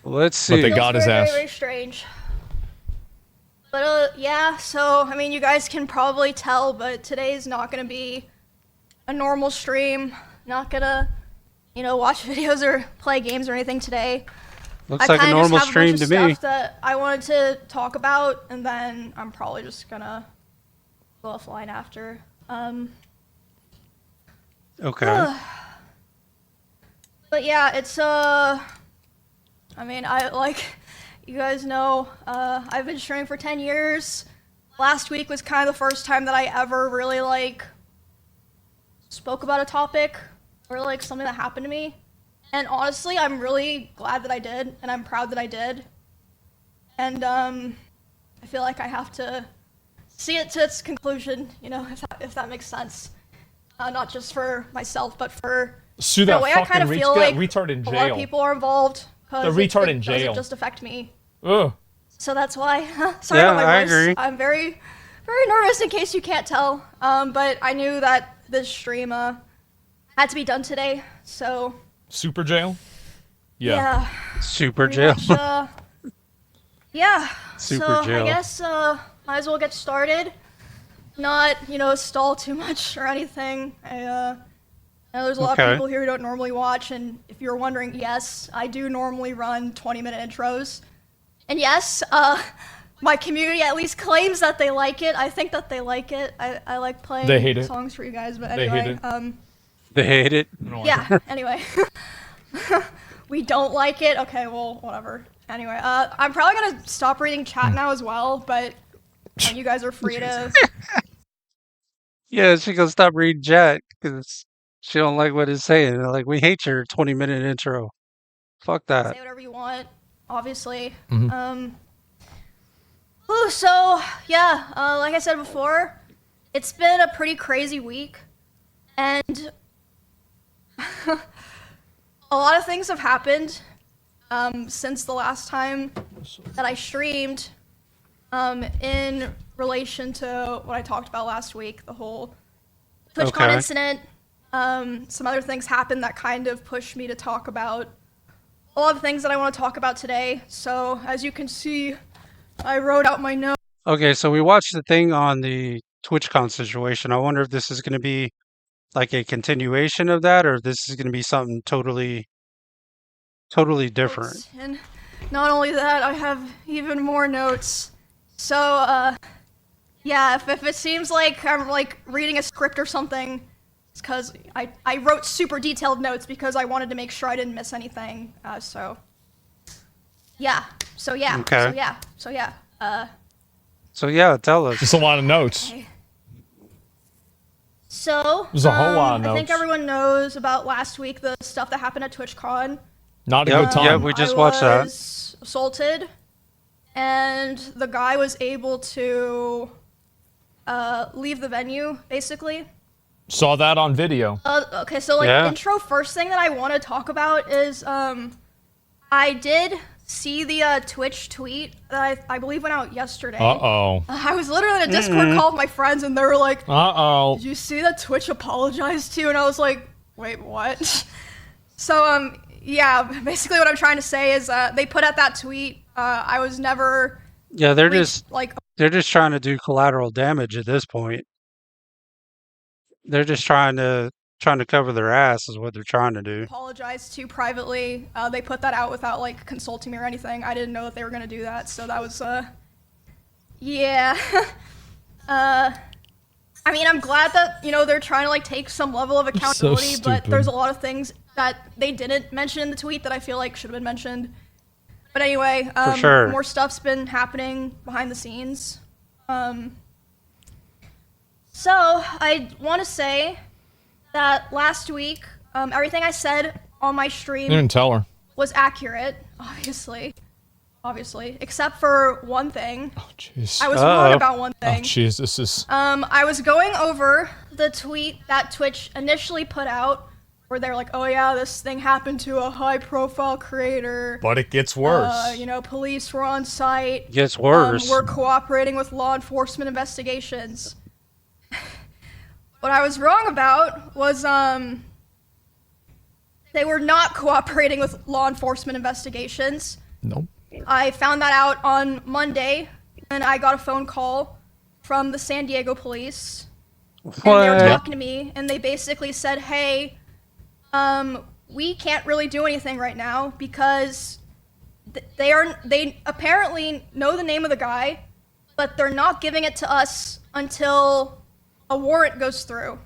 Let's see. But they got his ass. Very, very strange. But, yeah, so, I mean, you guys can probably tell, but today's not gonna be a normal stream. Not gonna, you know, watch videos or play games or anything today. Looks like a normal stream to me. I stuff that I wanted to talk about, and then I'm probably just gonna go offline after. Okay. But yeah, it's I mean, you guys know, I've been streaming for 10 years. Last week was kind of the first time that I ever really, like, spoke about a topic or, like, something that happened to me. And honestly, I'm really glad that I did, and I'm proud that I did. And, I feel like I have to see it to its conclusion, you know, if that makes sense. Not just for myself, but for Sue the that way I kind of fucking feel like retard in a lot of jail. people are involved. The retard in It jail. doesn't just affect me. Ugh. So that's why. Sorry Yeah, about my voice. I agree. I'm very, very nervous in case you can't tell. But I knew that this stream had to be done today. So Super jail? yeah. Super Pretty jail. much, yeah. Super so jail. I guess might as well get started. Not, you know, stall too much or anything. I know there's a lot of people here who don't normally watch, and if you're wondering, yes, I do normally run 20-minute intros. And yes, my community at least claims that they like it. I think that they like it. I like playing They hate it. songs for you guys, but They anyway. hate it. They hate it. Yeah, anyway. We don't like it. Okay, well, whatever. Anyway, I'm probably gonna stop reading chat now as well, but you guys are free to... Yeah, she gonna stop reading chat because she don't like what it's saying. They're like, we hate your 20-minute intro. Fuck that. Say whatever you want, obviously. Mm-hmm. So, yeah, like I said before, it's been a pretty crazy week, and a lot of things have happened since the last time that I streamed in relation to what I talked about last week, the whole TwitchCon incident. Some other things happened that kind of pushed me to talk about a lot of things that I want to talk about today. So, as you can see, I wrote out my notes. Okay, so we watched the thing on the TwitchCon situation. I wonder if this is going to be like a continuation of that, or if this is going to be something totally different. And not only that, I have even more notes. So, yeah, if it seems like I'm like reading a script or something, it's because I wrote super detailed notes because I wanted to make sure I didn't miss anything. So yeah. Okay. So yeah, tell us. Just a lot of notes. Okay. So There's a whole lot of I think notes. everyone knows about last week, the stuff that happened at TwitchCon. Not a good time. Yeah, we just watched that. I was assaulted, and the guy was able to leave the venue, basically. Saw that on video. Okay, so like intro first thing that I want to talk about is I did see the Twitch tweet that I believe went out yesterday. Uh-oh. I was literally in a Discord call with my friends, and they were like, uh-oh. "Did you see that Twitch apologized to you?" And I was like, "Wait, what?" So yeah, basically what I'm trying to say is they put out that tweet. I was never they're just trying to do collateral damage at this point. They're just trying to cover their ass is what they're trying to do. Apologize to privately. They put that out without like consulting me or anything. I didn't know that they were gonna do that, so that was yeah. I mean, I'm glad that, you know, they're trying to like take some level of accountability, So but there's a lot of things that they didn't mention in the tweet that I feel like should have been mentioned. But anyway, For sure. More stuff's been happening behind the scenes. So I want to say that last week, everything I said on my stream You didn't tell her. was accurate, obviously, except for one thing. Oh, jeez. I was wrong about one Oh, thing. jeez, this is... I was going over the tweet that Twitch initially put out, where they're like, "Oh yeah, this thing happened to a high-profile creator. But it gets worse. You know, police were on site. Gets worse. We're cooperating with law enforcement investigations." What I was wrong about was, they were not cooperating with law enforcement investigations. Nope. I found that out on Monday, and I got a phone call from the San Diego police. And they were What? talking to me, and they basically said, hey, we can't really do anything right now because they apparently know the name of the guy, but they're not giving it to us until a warrant goes through.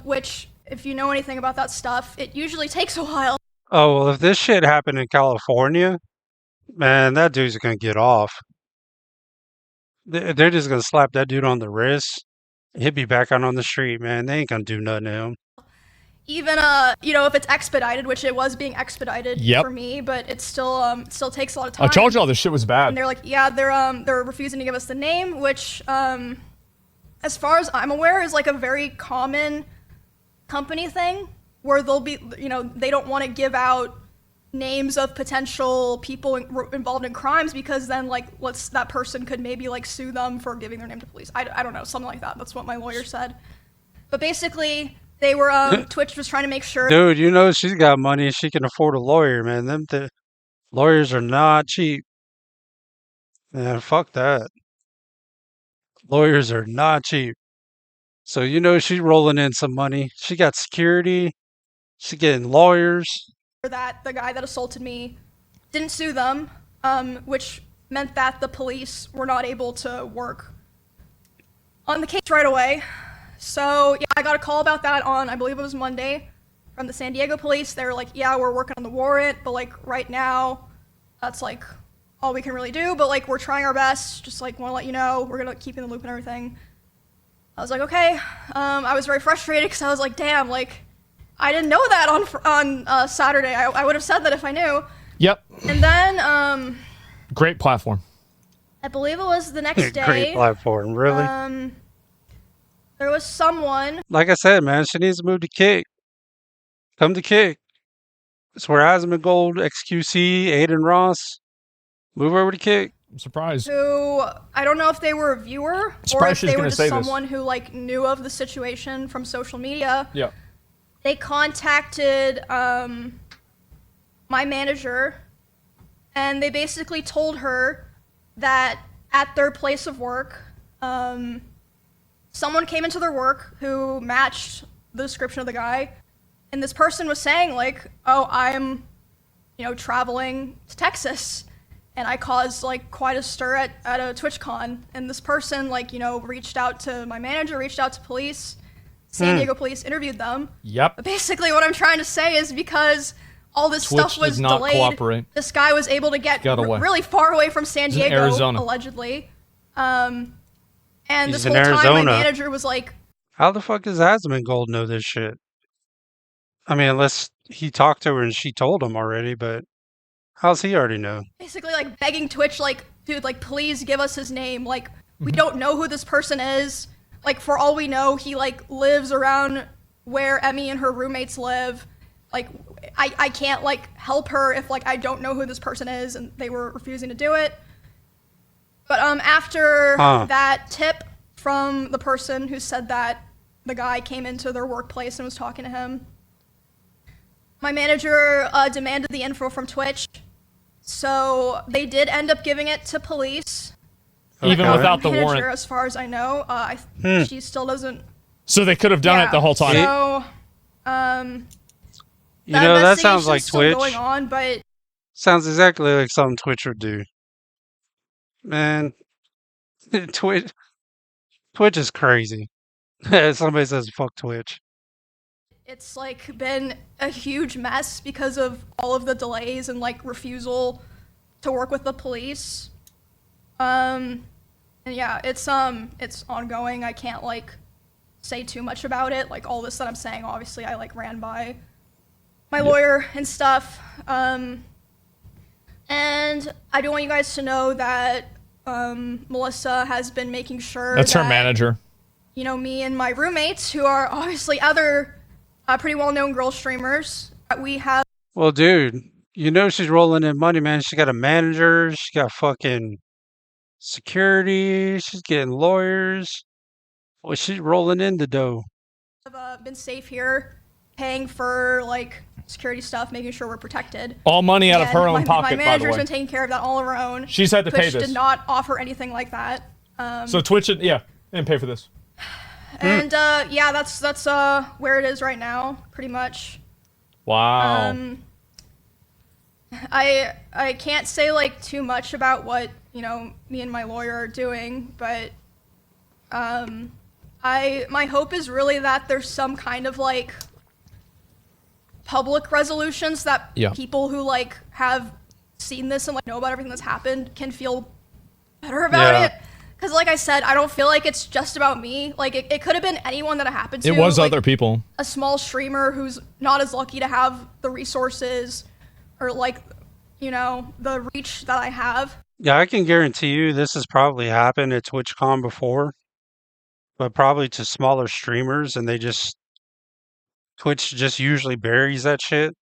Which, if you know anything about that stuff, it usually takes a while. Oh, well, if this shit happened in California, man, that dude's gonna get off. They're just gonna slap that dude on the wrist. He'll be back out on the street, man. They ain't gonna do nothing to him. Even if it's expedited, which it was being expedited for me, but it still takes a lot of time. I told y'all this shit was bad. And they're like, yeah, they're refusing to give us the name, which as far as I'm aware is like a very common company thing where they'll be, they don't want to give out names of potential people involved in crimes because then that person could maybe sue them for giving their name to police. I don't know, something like that. That's what my lawyer said. But basically, they were Twitch was trying to make sure. Dude, she's got money. She can afford a lawyer, man. The lawyers are not cheap. Man, fuck that. Lawyers are not cheap. So she's rolling in some money. She got security. She's getting lawyers. That the guy that assaulted me didn't sue them, which meant that the police were not able to work on the case right away. So yeah, I got a call about that on, I believe it was Monday, from the San Diego police. They were like, yeah, we're working on the warrant, but right now, that's all we can really do, but we're trying our best, just want to let you know, we're gonna keep in the loop and everything. I was like, okay. I was very frustrated because I was like, damn, I didn't know that on Saturday. I would have said that if I knew. Yep. And then great platform. I believe it was the next day. Great platform, really. There was someone. Like I said, man, she needs to move to Kick. Come to Kick. It's where Asmongold, XQC, Aiden Ross. Move over to Kick. I'm surprised. Who, I don't know if they were a viewer or if they were just someone who knew of the situation from social media. Yeah. They contacted my manager, and they basically told her that at their place of work, someone came into their work who matched the description of the guy, and this person was saying oh, I'm, traveling to Texas, and I caused quite a stir at a TwitchCon, and this person reached out to my manager, reached out to police. San Diego police interviewed them. Yep. But basically what I'm trying to say is because all this Twitch stuff was does not delayed, cooperate. this guy was able to get really far away from San Diego, Arizona. allegedly. And He's this in whole time my Arizona. manager was like, how the fuck does Asmongold know this shit? I mean, unless he talked to her and she told him already, but how's he already know? Basically begging Twitch, dude, please give us his name. We don't know who this person is. For all we know, he lives around where Emmy and her roommates live. I can't help her if I don't know who this person is, and they were refusing to do it. But after that tip from the person who said that the guy came into their workplace and was talking to him, my manager demanded the info from Twitch. So they did end up giving it to police. Even without the manager, warrant. as far as I know, she still doesn't. So they could have done it the whole time. So, that sounds like still Twitch. Going on, but sounds exactly like something Twitch would do. Man, Twitch is crazy. Somebody says fuck Twitch. It's been a huge mess because of all of the delays and refusal to work with the police. And yeah, it's ongoing. I can't say too much about it. All this that I'm saying, obviously I ran by my lawyer and stuff. And I do want you guys to know that Melissa has been making sure That's that, her manager. Me and my roommates, who are obviously other pretty well-known girl streamers, that we have. Well, dude, she's rolling in money, man. She got a manager. She got fucking security. She's getting lawyers. Well, she's rolling in the dough. Been safe here, paying for security stuff, making sure we're protected. All money out of her own my pocket, by the manager's way. been taking care of that all of her own. She's had to pay Twitch this. did not offer anything like that. So Twitch, didn't pay for this. And yeah, that's where it is right now, pretty much. Wow. I can't say like too much about what me and my lawyer are doing, but my hope is really that there's some kind of like public resolutions that people who like have seen this and like know about everything that's happened can feel better about it. Because like I said, I don't feel like it's just about me. Like it could have been anyone that it happened to. It was like, other people. A small streamer who's not as lucky to have the resources or like, the reach that I have. Yeah, I can guarantee you this has probably happened at TwitchCon before, but probably to smaller streamers, and Twitch just usually buries that shit.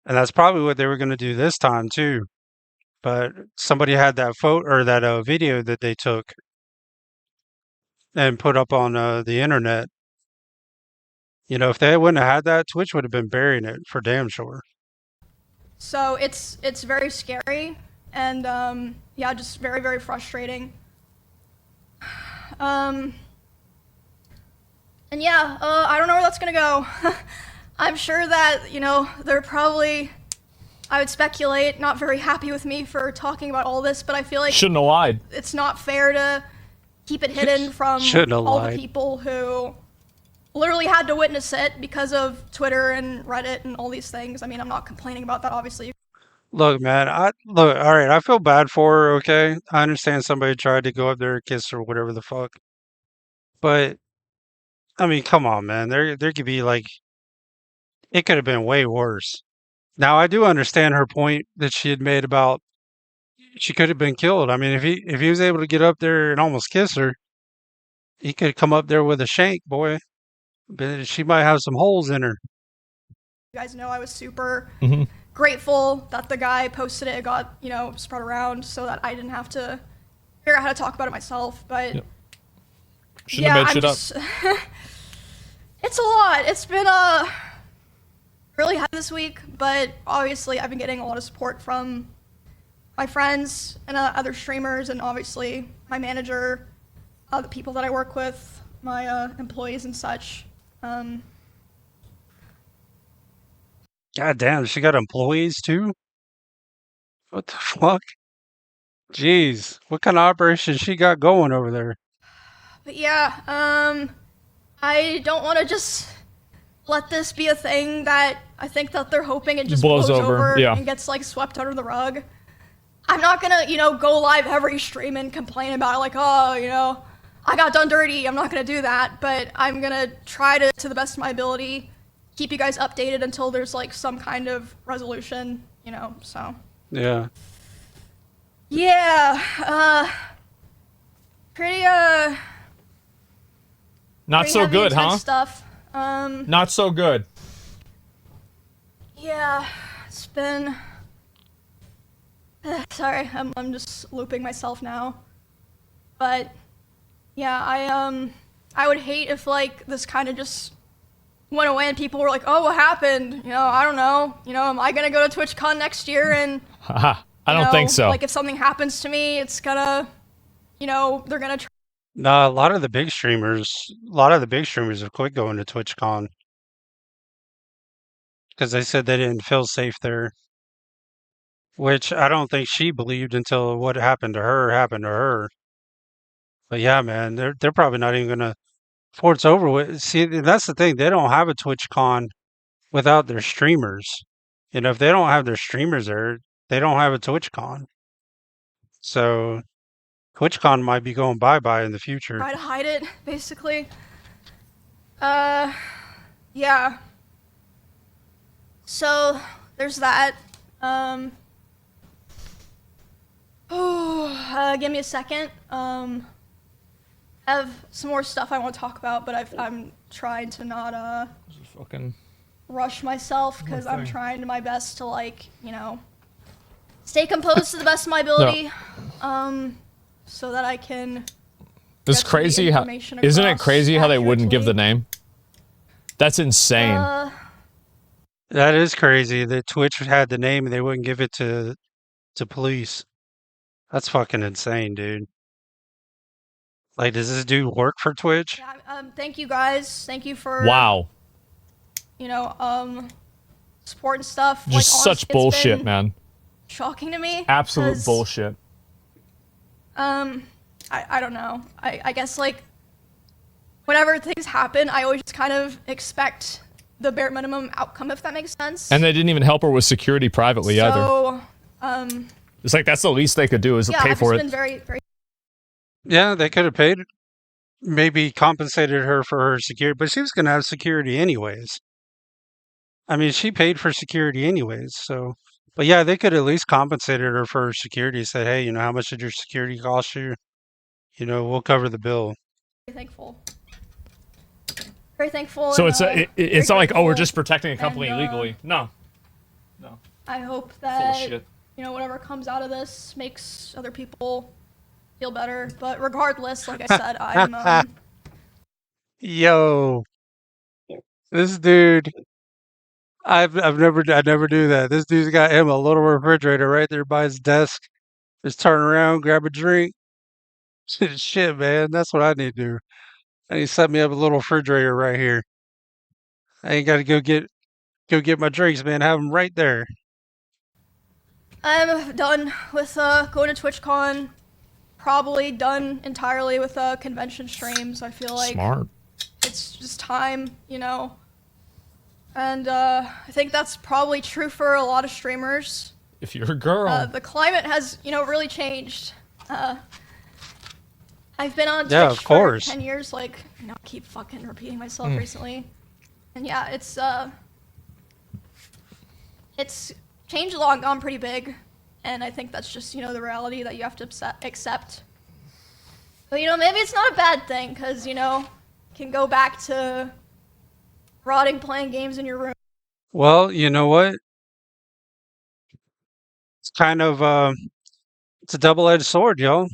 And that's probably what they were going to do this time too. But somebody had that photo or that video that they took and put up on the internet. If they wouldn't have had that, Twitch would have been burying it for damn sure. So it's very scary and yeah, just very, very frustrating. And yeah, I don't know where that's gonna go. I'm sure that, they're probably, I would speculate, not very happy with me for talking about all this, but I feel like shouldn't have lied. It's not fair to keep it hidden from all the people who literally had to witness it because of Twitter and Reddit and all these things. I mean, I'm not complaining about that, obviously. Look, man, all right, I feel bad for her, okay? I understand somebody tried to go up there and kiss her or whatever the fuck. But, I mean, come on, man. There could be, like, it could have been way worse. Now, I do understand her point that she had made about she could have been killed. I mean, if he was able to get up there and almost kiss her, he could come up there with a shank, boy. But she might have some holes in her. You guys know I was super grateful that the guy posted it. It got, spread around so that I didn't have to figure out how to talk about it myself. But Shouldn't have made shit up. It's a lot. It's been really hard this week, but obviously I've been getting a lot of support from my friends and other streamers, and obviously my manager, the people that I work with, my employees and such. God damn, she got employees too? What the fuck? Jeez, what kind of operation she got going over there? But yeah, I don't want to just let this be a thing that I think that they're hoping it just blows over and gets like swept under the rug. I'm not gonna, go live every stream and complain about it like, oh, I got done dirty. I'm not gonna do that, but I'm gonna try to the best of my ability, keep you guys updated until there's like some kind of resolution, so. Yeah. Yeah, pretty, not so good, huh? Stuff. Not so good. Yeah, it's been, sorry, I'm just looping myself now. But, yeah, I would hate if, like, this kind of just went away and people were like, oh, what happened? I don't know. Am I going to go to TwitchCon next year? And, I don't think so. Like, if something happens to me, it's gonna, they're gonna try. No, a lot of the big streamers have quit going to TwitchCon because they said they didn't feel safe there, which I don't think she believed until what happened to her. But yeah, man, they're probably not even gonna before it's over with. See, that's the thing; they don't have a TwitchCon without their streamers. If they don't have their streamers there, they don't have a TwitchCon. So TwitchCon might be going bye-bye in the future. Try to hide it, basically. Yeah. So, there's that. Give me a second. I have some more stuff I want to talk about, but I'm trying to not, fucking rush myself, because I'm trying my best to, like, stay composed to the best of my ability. So that I can. It's crazy how, isn't it crazy how they wouldn't give the name? That's insane. That is crazy that Twitch had the name and they wouldn't give it to police. That's fucking insane, dude. Like, does this dude work for Twitch? Yeah, thank you guys. Thank you for Wow. Support and stuff. Just like, such bullshit, man. Shocking to me. Absolute bullshit. I don't know. I guess like whenever things happen, I always just kind of expect the bare minimum outcome, if that makes sense. And they didn't even help her with security privately either. It's like that's the least they could do is pay for it. Been very, very. Yeah, they could have paid, maybe compensated her for her security, but she was going to have security anyways. I mean, she paid for security anyways, so. But yeah, they could at least compensated her for her security. Said, hey, how much did your security cost you? We'll cover the bill. Very thankful. Very thankful. So it's not like, oh, we're just protecting a company illegally. No. I hope that whatever comes out of this makes other people feel better. But regardless, like I said, I'm. Yo, this dude. I never do that. This dude's got him a little refrigerator right there by his desk. Just turn around, grab a drink. Shit, man, that's what I need to do. I need to set me up a little refrigerator right here. I ain't got to go get my drinks, man. Have them right there. I'm done with going to TwitchCon. Probably done entirely with convention streams. I feel like smart. It's just time, And I think that's probably true for a lot of streamers. If you're a girl. The climate has, really changed. I've been on Twitch for 10 years, I keep fucking repeating myself recently. And yeah, it's changed a lot, gone pretty big. And I think that's just, the reality that you have to accept. But, maybe it's not a bad thing, because, can go back to rotting playing games in your room. Well, you know what? It's kind of it's a double-edged sword, yo.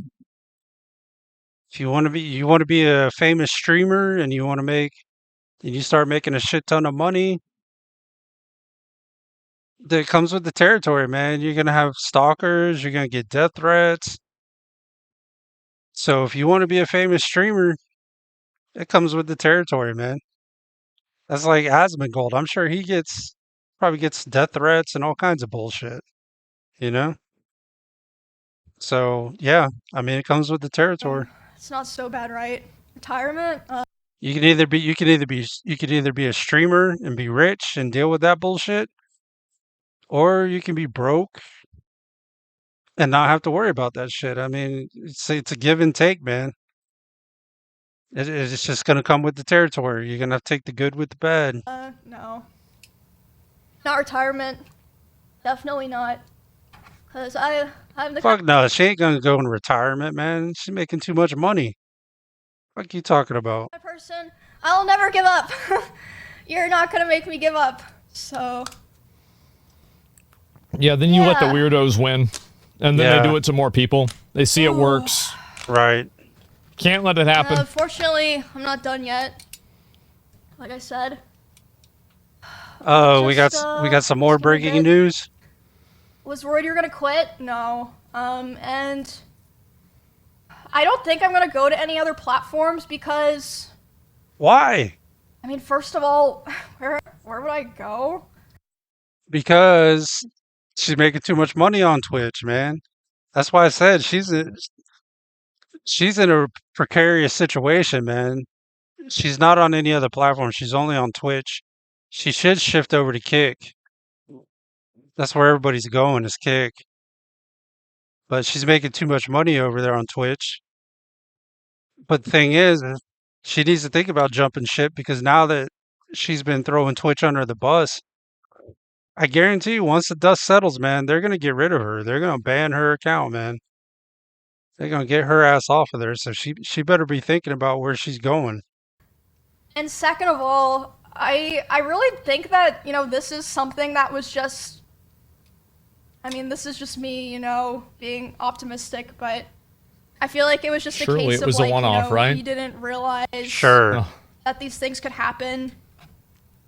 If you want to be a famous streamer and you start making a shit ton of money, that comes with the territory, man. You're gonna have stalkers, you're gonna get death threats. So if you want to be a famous streamer, it comes with the territory, man. That's like Asmongold. I'm sure he probably gets death threats and all kinds of bullshit. So yeah, I mean, it comes with the territory. It's not so bad, right? Retirement. You can either be a streamer and be rich and deal with that bullshit, or you can be broke and not have to worry about that shit. I mean, it's a give and take, man. It's just gonna come with the territory. You're gonna have to take the good with the bad. No. Not retirement. Definitely not. Cause I'm the fuck no. She ain't gonna go in retirement, man. She's making too much money. What you talking about? Person, I'll never give up. You're not gonna make me give up. So. Yeah, then you let the weirdos win, and then they do it to more people. They see it works. Right. Can't let it happen. Unfortunately, I'm not done yet. Like I said. Oh, we got some more breaking news. Was worried you were gonna quit? No. And I don't think I'm gonna go to any other platforms because. Why? I mean, first of all, where would I go? Because she's making too much money on Twitch, man. That's why I said she's in a precarious situation, man. She's not on any other platform. She's only on Twitch. She should shift over to Kick. That's where everybody's going, is Kick. But she's making too much money over there on Twitch. But the thing is, she needs to think about jumping ship because now that she's been throwing Twitch under the bus, I guarantee you, once the dust settles, man, they're going to get rid of her. They're going to ban her account, man. They're going to get her ass off of there. So she better be thinking about where she's going. And second of all, I really think that, this is something that was just, this is just me, being optimistic, but I feel like it was just a case of, a one-off, right? You didn't realize Sure. that these things could happen.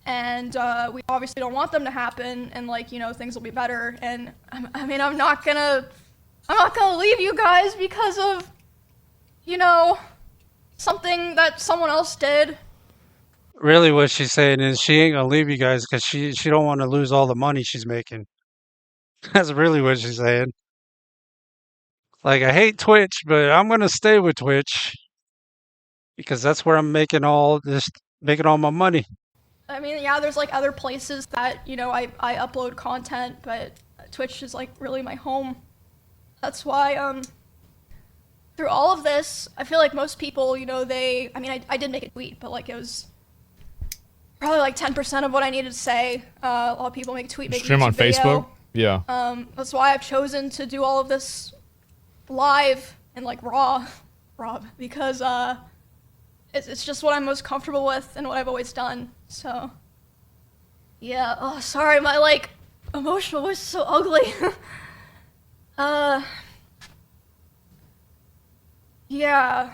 and we obviously don't want them to happen, and like, you know, things will be better. And I mean, I'm not gonna leave you guys because of, you know, something that someone else did. Really, what she's saying is she ain't gonna leave you guys because she don't want to lose all the money she's making. That's really what she's saying. Like, I hate Twitch, but I'm gonna stay with Twitch because that's where I'm making all my money. I mean, yeah, there's like other places that, you know, I upload content, but Twitch is like really my home. That's why, through all of this, I feel like most people, you know, I mean, I did make a tweet, but like it was probably like 10% of what I needed to say. A lot of people make a tweet, make a Stream on video. Facebook? Yeah. That's why I've chosen to do all of this live and like raw, because it's just what I'm most comfortable with and what I've always done. So, yeah. Oh, sorry, my like emotional voice is so ugly. Yeah.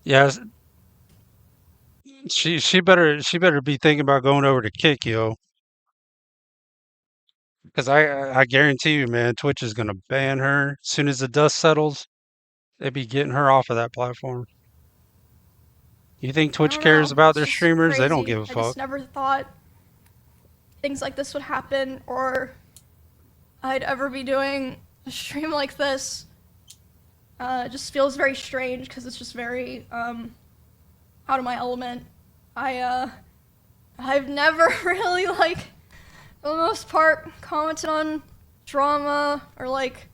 Yeah, she better be thinking about going over to Kick, yo. Because I guarantee you, man, Twitch is gonna ban her as soon as the dust settles. They'd be getting her off of that platform. You think I Twitch don't cares know. about It's their just streamers? They don't crazy. give a I fuck. just never thought things like this would happen, or I'd ever be doing a stream like this. It just feels very strange because it's just very out of my element. I've never really, like, for the most part, commented on drama or like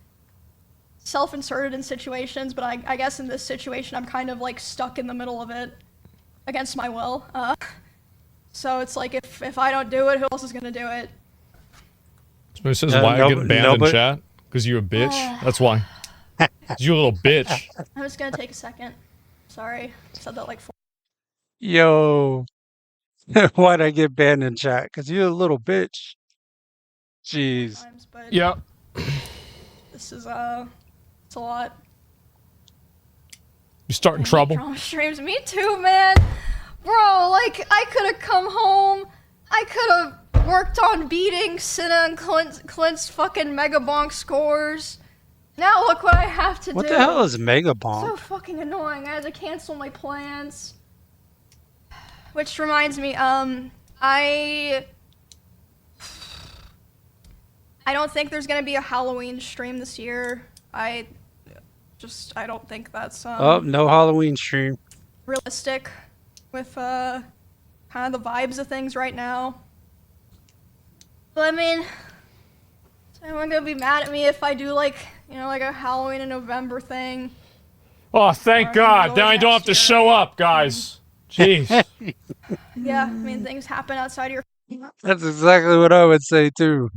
self-inserted in situations, but I guess in this situation I'm kind of like stuck in the middle of it against my will. So it's like if I don't do it, who else is gonna do it? Smooth says, why I get banned in chat? Because you're a bitch? That's why. You a little bitch. I'm just gonna take a second. Sorry, I said that like 4 Yo, why'd I get banned in chat? Because you're a little bitch. Jeez. times, but Yeah. this is it's a lot. You starting trouble? Drama streams, me too, man. Bro, like I could have come home. I could have worked on beating Cinna and Clint's fucking Mega Bonk scores. Now look what I have to do. What the hell is Mega Bonk? So fucking annoying. I had to cancel my plans. Which reminds me, I don't think there's gonna be a Halloween stream this year. I don't think that's Oh, no Halloween stream. realistic with kind of the vibes of things right now. But I mean, is anyone gonna be mad at me if I do like, you know, like a Halloween in November thing? Oh, thank God. Now I don't have to show up, guys. Jeez. Yeah, I mean, things happen outside of your That's exactly what I would say too.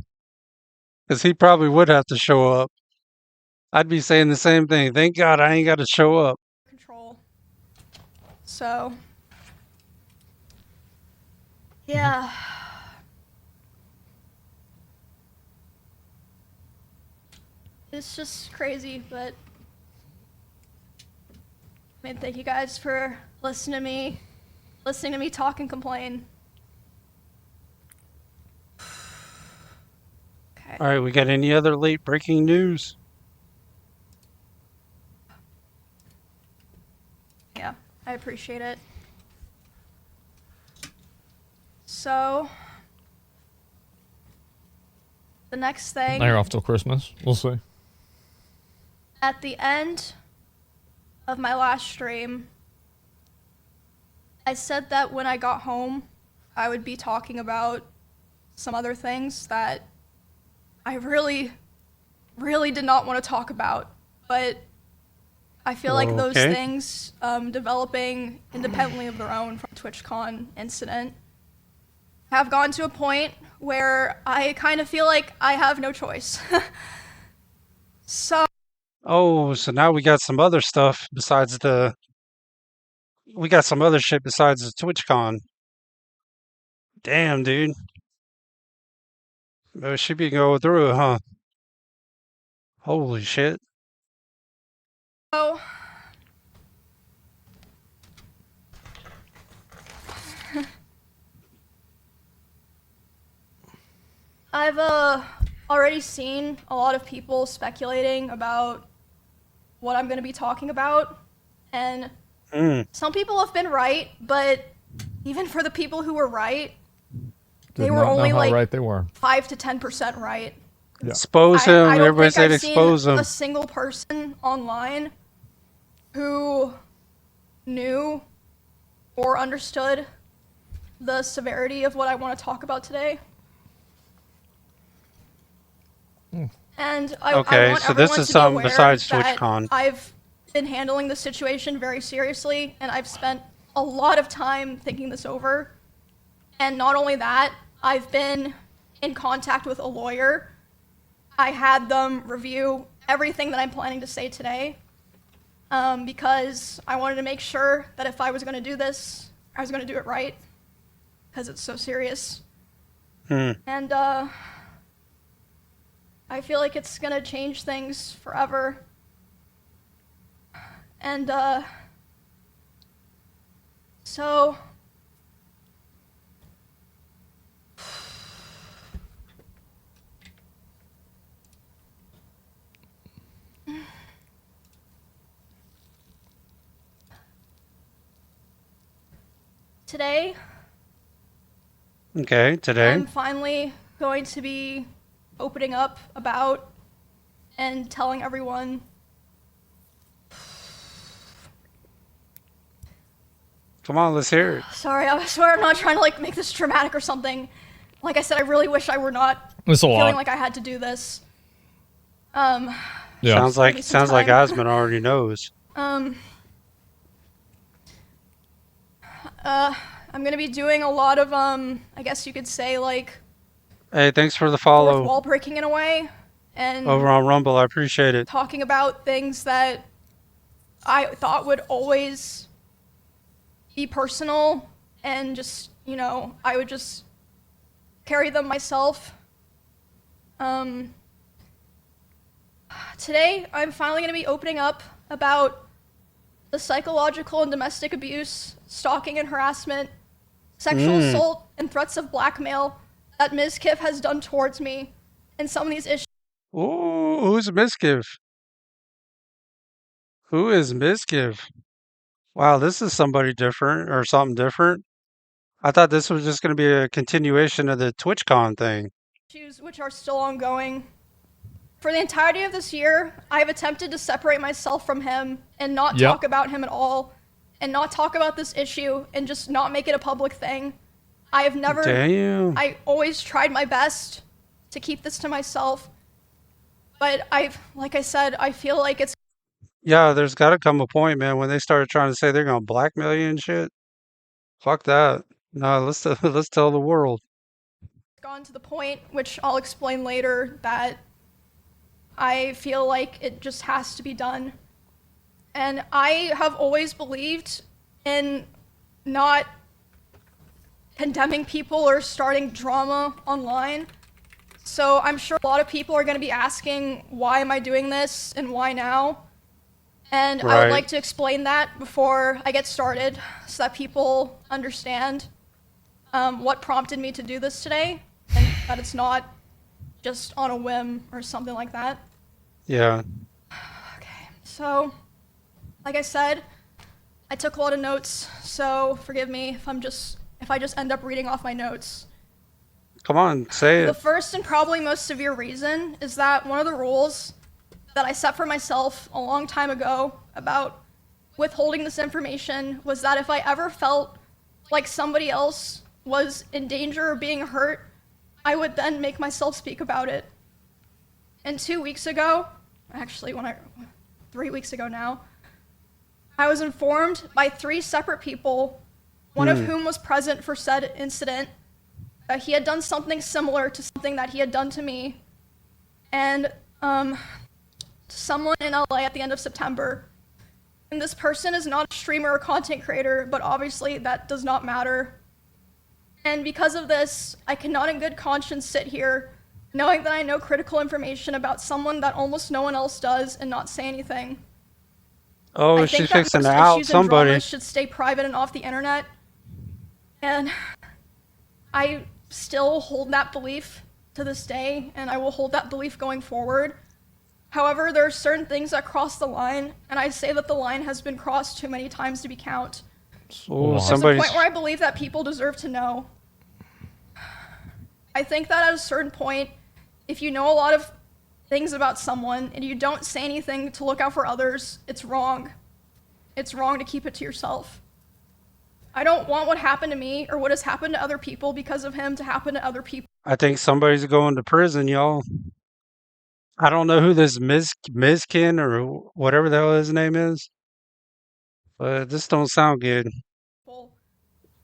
Because he probably would have to show up. I'd be saying the same thing. Thank God I ain't got to show up. control. So, yeah. It's just crazy, but I mean, thank you guys for listening to me talk and complain. Okay. All right, we got any other late breaking news? Yeah, I appreciate it. So, the next thing. Now you're off till Christmas. We'll see. At the end of my last stream, I said that when I got home, I would be talking about some other things that I really, really did not want to talk about. But I feel like those things developing independently of their own from TwitchCon incident have gone to a point where I kind of feel like I have no choice. So. Oh, so now we got some other stuff besides we got some other shit besides the TwitchCon. Damn, dude. She be going through it, huh? Holy shit. Oh. I've already seen a lot of people speculating about what I'm going to be talking about, and some people have been right, but even for the people who were right, they were only like right they were. 5 to 10% right. Yeah. Expose him. I don't Everybody think said I've expose seen him. a single person online who knew or understood the severity of what I want to talk about today. And I Okay, want so this everyone is to be something aware besides that TwitchCon. I've been handling the situation very seriously, and I've spent a lot of time thinking this over. And not only that, I've been in contact with a lawyer. I had them review everything that I'm planning to say today, because I wanted to make sure that if I was going to do this, I was going to do it right, because it's so serious. And I feel like it's going to change things forever. And so today, I'm finally going to be opening up about and telling everyone Come on, let's hear it. Sorry, I swear I'm not trying to like make this dramatic or something. Like I said, I really wish I were not feeling like I had to do this. Yeah. Sounds like Asmund already knows. I'm gonna be doing a lot of I guess you could say like. Hey, thanks for the follow. Fourth wall breaking in a way, and over on Rumble, I appreciate it. Talking about things that I thought would always be personal, and just I would just carry them myself. Today, I'm finally going to be opening up about the psychological and domestic abuse, stalking and harassment, sexual assault, and threats of blackmail that Mizkif has done towards me, and some of these issues. Ooh, who's Mizkif? Who is Mizkif? Wow, this is somebody different or something different. I thought this was just going to be a continuation of the TwitchCon thing. Issues which are still ongoing. For the entirety of this year, I've attempted to separate myself from him and not talk about him at all, and not talk about this issue, and just not make it a public thing. I have never. Damn. I always tried my best to keep this to myself, but like I said, I feel like it's. Yeah, there's got to come a point, man, when they start trying to say they're going to blackmail you and shit. Fuck that. No, let's tell the world. Gone to the point, which I'll explain later, that I feel like it just has to be done. And I have always believed in not condemning people or starting drama online. So I'm sure a lot of people are going to be asking, why am I doing this and why now? And I would like to explain that before I get started so that people understand what prompted me to do this today, and that it's not just on a whim or something like that. Yeah. Okay, so like I said, I took a lot of notes, so forgive me if I just end up reading off my notes. Come on, say it. The first and probably most severe reason is that one of the rules that I set for myself a long time ago about withholding this information was that if I ever felt like somebody else was in danger of being hurt, I would then make myself speak about it. And 2 weeks ago, actually 3 weeks ago now, I was informed by 3 separate people, one of whom was present for said incident, that he had done something similar to something that he had done to me, and someone in LA at the end of September. And this person is not a streamer or content creator, but obviously that does not matter. And because of this, I cannot in good conscience sit here knowing that I know critical information about someone that almost no one else does and not say anything. Oh, she's fixing to out somebody. Dramas should stay private and off the internet. And I still hold that belief. to this day, and I will hold that belief going forward. However, there are certain things that cross the line, and I say that the line has been crossed too many times to be counted. Oh, There's a point where I believe that people deserve to know. I think that at a certain point, if you know a lot of things about someone and you don't say anything to look out for others, it's wrong. It's wrong to keep it to yourself. I don't want what happened to me or what has happened to other people because of him to happen to other people. I think somebody's going to prison, y'all. I don't know who this Mizkin or whatever the hell his name is, but this don't sound good.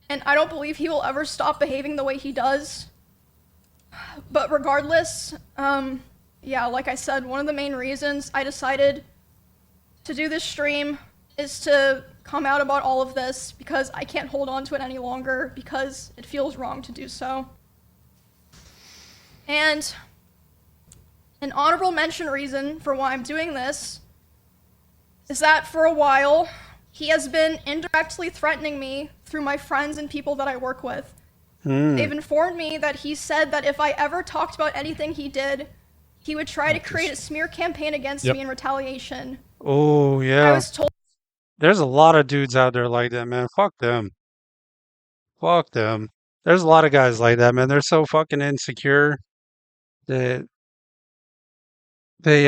And I don't believe he will ever stop behaving the way he does. But regardless, yeah, like I said, one of the main reasons I decided to do this stream is to come out about all of this because I can't hold on to it any longer because it feels wrong to do so. And an honorable mention reason for why I'm doing this is that for a while, he has been indirectly threatening me through my friends and people that I work with. They've informed me that he said that if I ever talked about anything he did, he would try to create a smear campaign against me in retaliation. Oh, yeah. I was told there's a lot of dudes out there like that, man. Fuck them. Fuck them. There's a lot of guys like that, man. They're so fucking insecure that they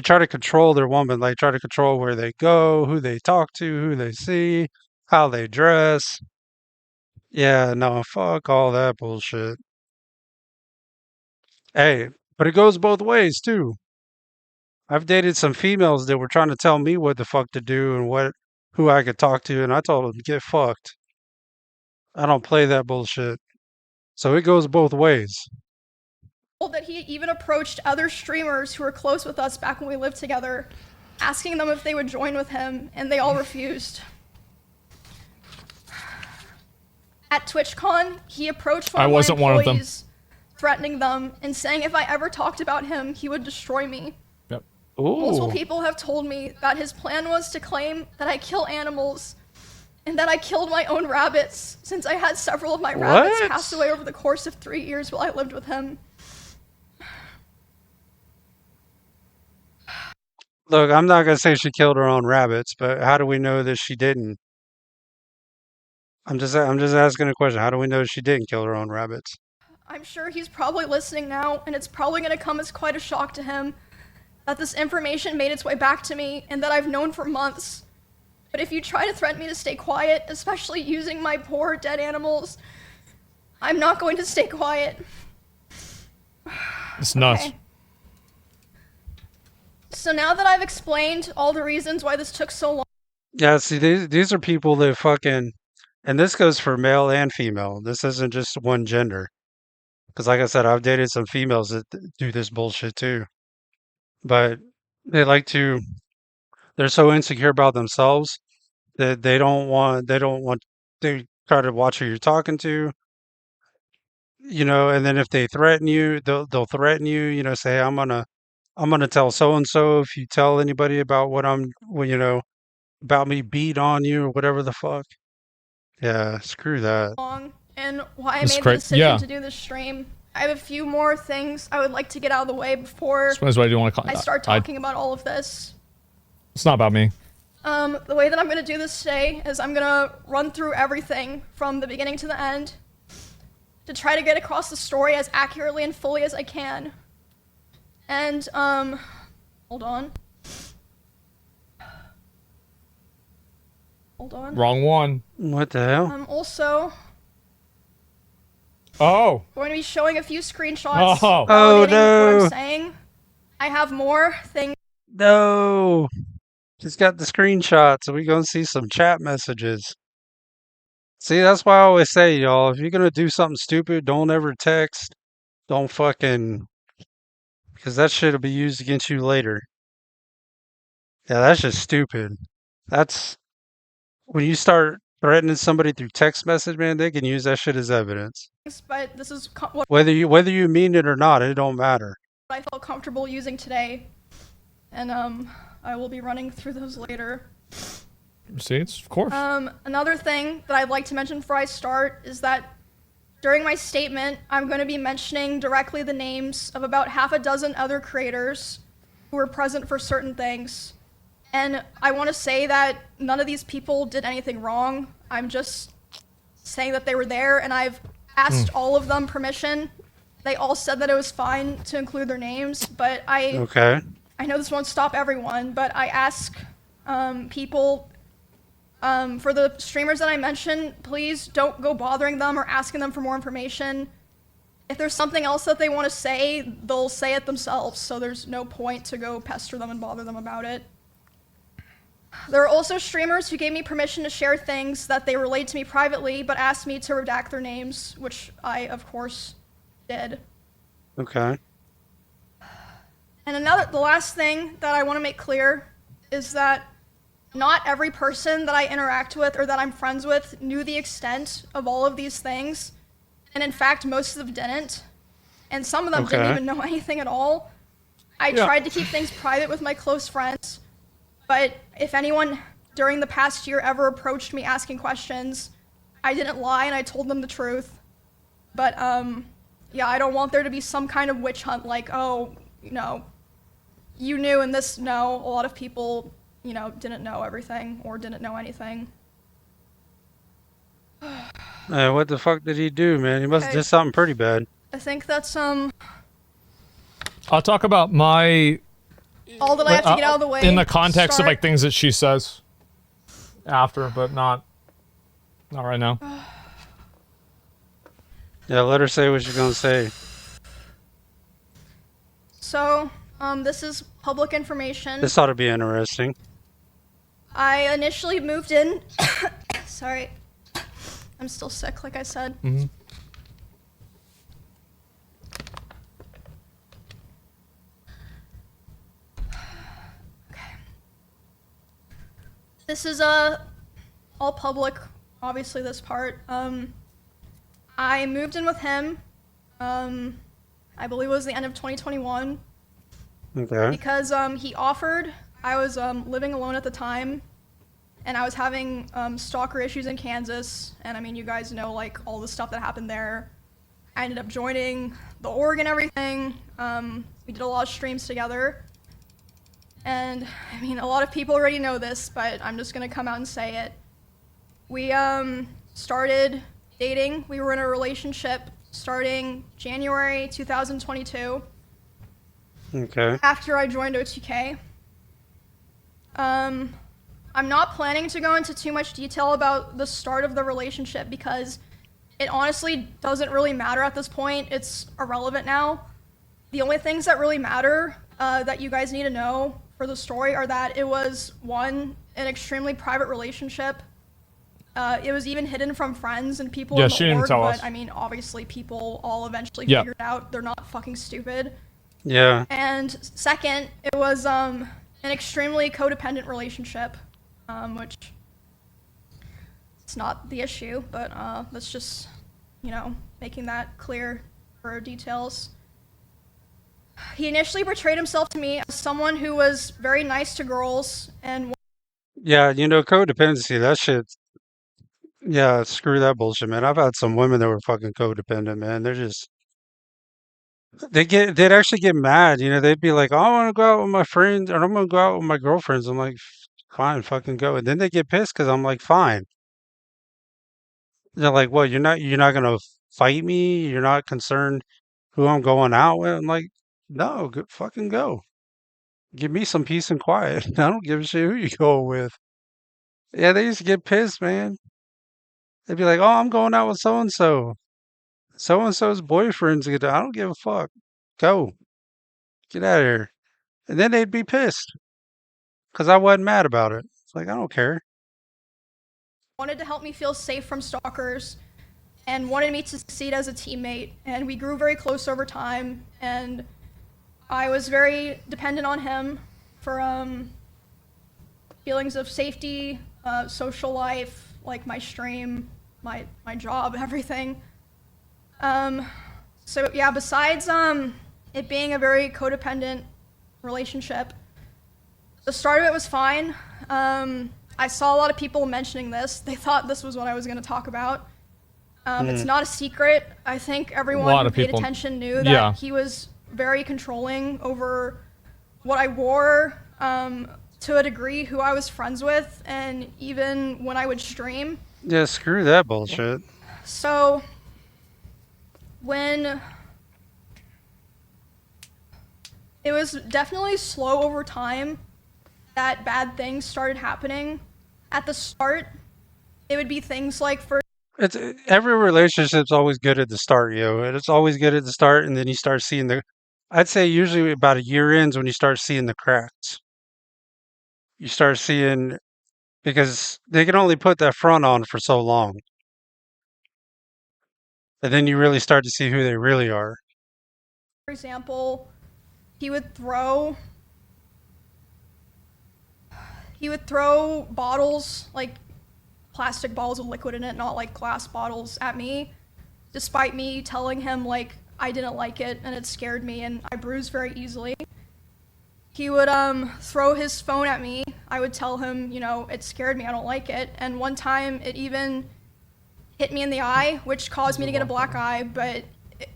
try to control their woman, like try to control where they go, who they talk to, who they see, how they dress. Yeah, no, fuck all that bullshit. Hey, but it goes both ways too. I've dated some females that were trying to tell me what the fuck to do and who I could talk to, and I told them get fucked. I don't play that bullshit. So it goes both ways. that he even approached other streamers who were close with us back when we lived together, asking them if they would join with him, and they all refused. At TwitchCon, he approached one of my employees, threatening them and saying if I ever talked about him, he would destroy me. Yep. Multiple people have told me that his plan was to claim that I kill animals and that I killed my own rabbits, since I had several of my rabbits pass away over the course of 3 years while I lived with him. Look, I'm not gonna say she killed her own rabbits, but how do we know that she didn't? I'm just asking a question. How do we know she didn't kill her own rabbits? I'm sure he's probably listening now, and it's probably going to come as quite a shock to him that this information made its way back to me and that I've known for months. But if you try to threaten me to stay quiet, especially using my poor dead animals, I'm not going to stay quiet. It's nuts. Okay. So now that I've explained all the reasons why this took so long. Yeah, see, these are people that fucking, and this goes for male and female. This isn't just one gender. Because like I said, I've dated some females that do this bullshit too. But they they're so insecure about themselves that they try to watch who you're talking to, and then if they threaten you, they'll threaten you, say, I'm gonna tell so and so if you tell anybody about about me beat on you or whatever the fuck. Yeah, screw that. And why I made the decision to do this stream. I have a few more things I would like to get out of the way before I start talking about all of this. It's not about me. The way that I'm going to do this today is I'm going to run through everything from the beginning to the end to try to get across the story as accurately and fully as I can. And, hold on. Hold on. Wrong one. What the hell? I'm also going to be showing a few screenshots. Oh no! What I'm saying. I have more things. No! Just got the screenshots, so we're gonna see some chat messages. See, that's why I always say, y'all, if you're gonna do something stupid, don't ever text. Don't fucking... Because that shit will be used against you later. Yeah, that's just stupid. That's... When you start threatening somebody through text message, man, they can use that shit as evidence. But this is whether you mean it or not, it don't matter. I felt comfortable using today. And, I will be running through those later. Receipts, of course. Another thing that I'd like to mention before I start is that during my statement, I'm going to be mentioning directly the names of about half a dozen other creators who were present for certain things. And I want to say that none of these people did anything wrong. I'm just saying that they were there, and I've asked all of them permission. They all said that it was fine to include their names, but I know this won't stop everyone, but I ask people, for the streamers that I mentioned, please don't go bothering them or asking them for more information. If there's something else that they want to say, they'll say it themselves, so there's no point to go pester them and bother them about it. There are also streamers who gave me permission to share things that they relayed to me privately, but asked me to redact their names, which I, of course, did. Okay. And the last thing that I want to make clear is that not every person that I interact with or that I'm friends with knew the extent of all of these things. And in fact, most of them didn't. And some of them didn't even know anything at all. I tried to keep things private with my close friends. But if anyone during the past year ever approached me asking questions, I didn't lie and I told them the truth. But yeah, I don't want there to be some kind of witch hunt like, oh, you know, you knew and this, no. A lot of people, you know, didn't know everything or didn't know anything. What the fuck did he do, man? He must have did something pretty bad. I think that's I'll talk about my all that I have to get out of the way. In the context of like things that she says after, but not right now. Yeah, let her say what she's gonna say. So, this is public information. This ought to be interesting. I initially moved in. Sorry. I'm still sick, like I said. Mm-hmm. Okay. This is all public, obviously this part. I moved in with him. I believe it was the end of 2021. Okay. Because he offered. I was living alone at the time. And I was having stalker issues in Kansas, and I mean, you guys know like all the stuff that happened there. I ended up joining the org and everything. We did a lot of streams together. And I mean, a lot of people already know this, but I'm just gonna come out and say it. We started dating. We were in a relationship starting January 2022. Okay. After I joined OTK. I'm not planning to go into too much detail about the start of the relationship because it honestly doesn't really matter at this point. It's irrelevant now. The only things that really matter that you guys need to know for the story are that it was, one, an extremely private relationship. It was even hidden from friends and people in the org, but I mean, obviously people all eventually figured out they're not fucking stupid. Yeah. And second, it was an extremely codependent relationship. Which it's not the issue, but that's just, you know, making that clear for details. He initially portrayed himself to me as someone who was very nice to girls and... Yeah, you know, codependency, that shit, yeah, screw that bullshit, man. I've had some women that were fucking codependent, man. They're just... They'd actually get mad, you know, they'd be like, oh, I want to go out with my friends, or I'm going to go out with my girlfriends. I'm like, fine, fucking go. And then they get pissed because I'm like, fine. They're like, what, you're not gonna fight me? You're not concerned who I'm going out with? I'm like, no, fucking go. Give me some peace and quiet. I don't give a shit who you go with. Yeah, they used to get pissed, man. They'd be like, oh, I'm going out with so and so. So and so's boyfriend's. I don't give a fuck. Go. Get out of here. And then they'd be pissed because I wasn't mad about it. It's like, I don't care. Wanted to help me feel safe from stalkers and wanted me to succeed as a teammate. And we grew very close over time. And I was very dependent on him for feelings of safety, social life, like my stream, my job, everything. So yeah, besides it being a very codependent relationship, the start of it was fine. I saw a lot of people mentioning this. They thought this was what I was going to talk about. It's not a secret. I think everyone who paid attention knew that he was very controlling over what I wore, to a degree, who I was friends with, and even when I would stream. Yeah, screw that bullshit. So, when it was definitely slow over time that bad things started happening. At the start, it would be things like it's every relationship's always good at the start, and it's always good at the start, and then you start seeing I'd say usually about a year ends when you start seeing the cracks. You start seeing because they can only put that front on for so long. And then you really start to see who they really are. For example, he would throw bottles, like plastic bottles with liquid in it, not like glass bottles, at me, despite me telling him like I didn't like it and it scared me and I bruise very easily. He would throw his phone at me. I would tell him, it scared me, I don't like it. And one time it even hit me in the eye, which caused me to get a black eye, but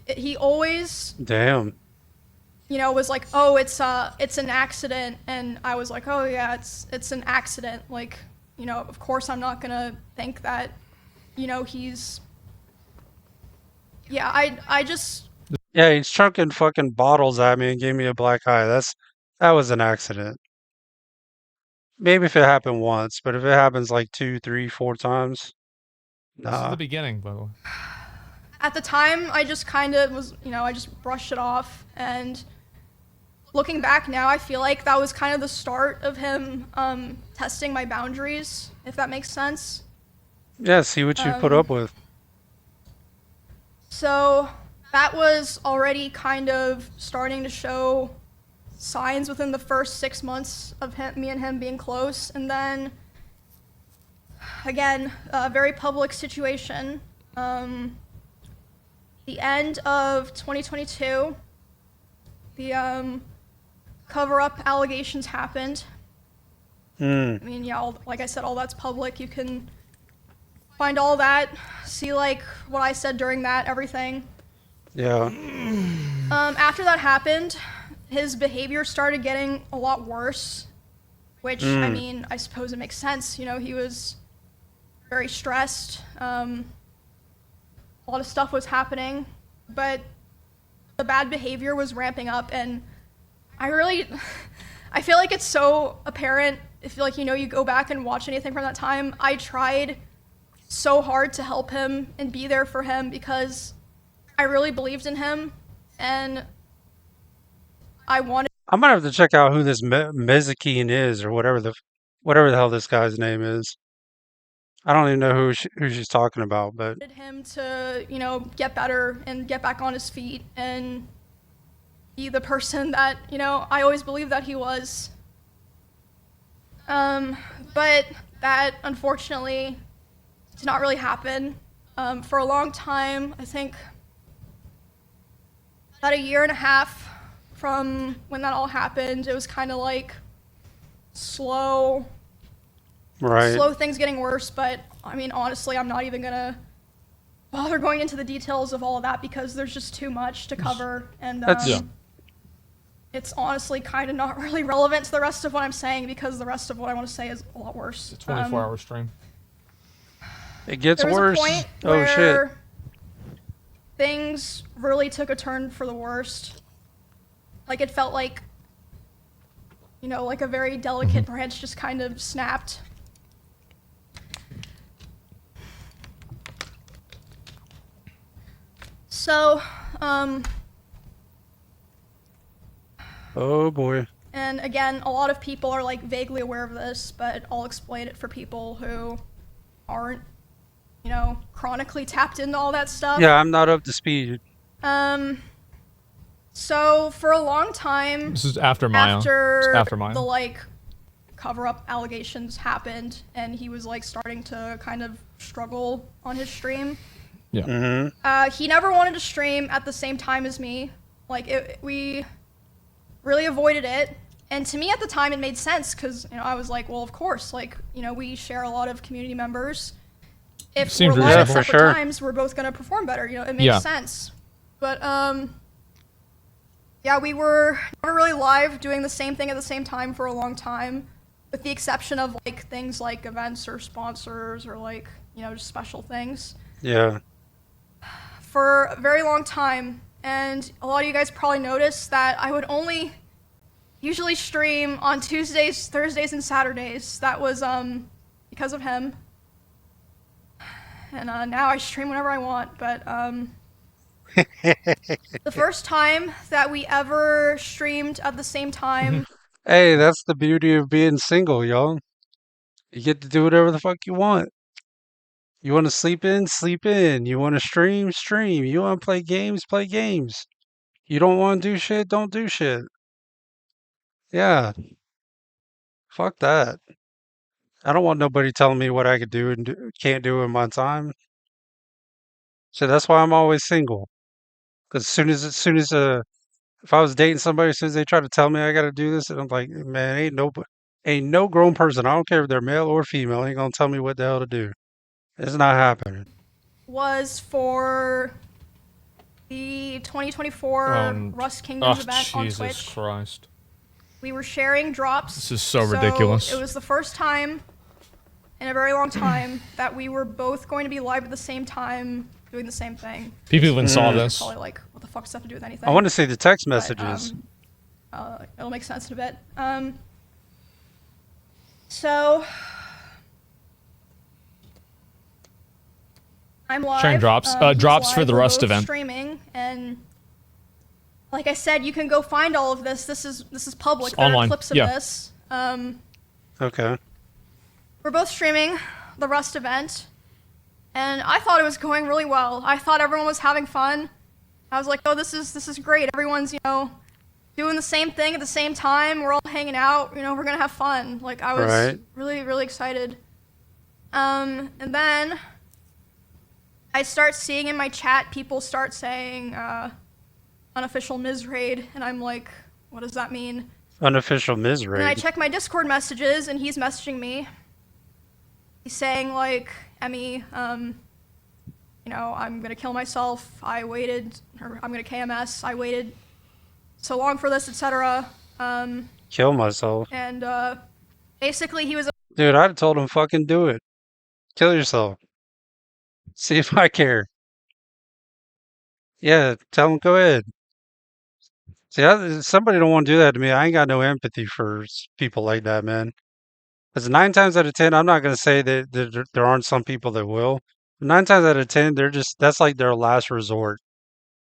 he always was like, oh, it's an accident. And I was like, oh yeah, it's an accident. Like, of course I'm not gonna think that, he's, he's chucking fucking bottles at me and gave me a black eye. That was an accident. Maybe if it happened once, but if it happens like 2, 3, 4 times, nah. This is the beginning, by the way. At the time, I just kind of was, I just brushed it off. And looking back now, I feel like that was kind of the start of him testing my boundaries, if that makes sense. Yeah, see what you put up with. So that was already kind of starting to show signs within the first 6 months of me and him being close. And then, again, a very public situation. The end of 2022, the cover-up allegations happened. I mean, yeah, like I said, all that's public. You can find all that, see like what I said during that, everything. Yeah. After that happened, his behavior started getting a lot worse, which, I mean, I suppose it makes sense. He was very stressed. A lot of stuff was happening, but the bad behavior was ramping up, and I feel like it's so apparent if you go back and watch anything from that time. I tried so hard to help him and be there for him because I really believed in him, and I might have to check out who this Mizkif is, or whatever the hell this guy's name is. I don't even know who she's talking about, but wanted him to, get better and get back on his feet and be the person that, I always believed that he was. But that, unfortunately, did not really happen. For a long time, I think about a year and a half from when that all happened, it was kind of like slow things getting worse. But I mean, honestly, I'm not even gonna bother going into the details of all of that because there's just too much to cover, and it's honestly kind of not really relevant to the rest of what I'm saying because the rest of what I want to say is a lot worse. It's a 24-hour stream. It gets worse. There was a point where things really took a turn for the worst. Like, it felt like, like a very delicate branch just kind of snapped. So, oh boy. And again, a lot of people are like vaguely aware of this, but I'll explain it for people who aren't, chronically tapped into all that stuff. Yeah, I'm not up to speed. So for a long time, this is after Maya. After Maya. The like cover-up allegations happened, and he was like starting to kind of struggle on his stream. Yeah. He never wanted to stream at the same time as me. Like, we really avoided it. And to me at the time, it made sense because, I was like, well, of course, like, we share a lot of community members. if Seems we're live at reasonable. separate times, we're both gonna perform better. You know, it makes sense. But yeah, we were never really live doing the same thing at the same time for a long time, with the exception of like things like events or sponsors or like, you know, just special things. Yeah. For a very long time, and a lot of you guys probably noticed that I would only usually stream on Tuesdays, Thursdays, and Saturdays. That was because of him. And now I stream whenever I want, but the first time that we ever streamed at the same time. Hey, that's the beauty of being single, y'all. You get to do whatever the fuck you want. You want to sleep in? Sleep in. You want to stream? Stream. You want to play games? Play games. You don't want to do shit? Don't do shit. Yeah. Fuck that. I don't want nobody telling me what I could do and can't do in my time. So that's why I'm always single. Because if I was dating somebody, as soon as they try to tell me I got to do this, and I'm like, man, ain't no grown person. I don't care if they're male or female. Ain't gonna tell me what the hell to do. It's not happening. Was for the 2024 Rust Kingdoms event on Twitch. Jesus Christ. We were sharing drops. This is so ridiculous. It was the first time in a very long time that we were both going to be live at the same time, doing the same thing. People even saw this. Probably like, what the fuck does that have to do with anything? I want to see the text messages. But, it'll make sense in a bit. So I'm live. Sharing drops. Drops live. for the We're Rust both event. Streaming, and like I said, you can go find all of this. This is public. There Online. are clips of this. Okay. We're both streaming the Rust event, and I thought it was going really well. I thought everyone was having fun. I was like, oh, this is great. Everyone's, you know, doing the same thing at the same time. We're all hanging out. You know, we're gonna have fun. Like, I was really, really excited. And then I start seeing in my chat people start saying unofficial Miz raid, and I'm like, what does that mean? Unofficial Miz raid. And I check my Discord messages, and he's messaging me. He's saying like, Emmy, you know, I'm gonna kill myself. I waited, or I'm gonna KMS. I waited so long for this, etc. Kill myself. And basically he was. Dude, I'd have told him fucking do it. Kill yourself. See if I care. Yeah, tell him go ahead. See, somebody don't want to do that to me. I ain't got no empathy for people like that, man. Because 9 times out of 10, I'm not going to say that there aren't some people that will. 9 times out of 10, that's like their last resort.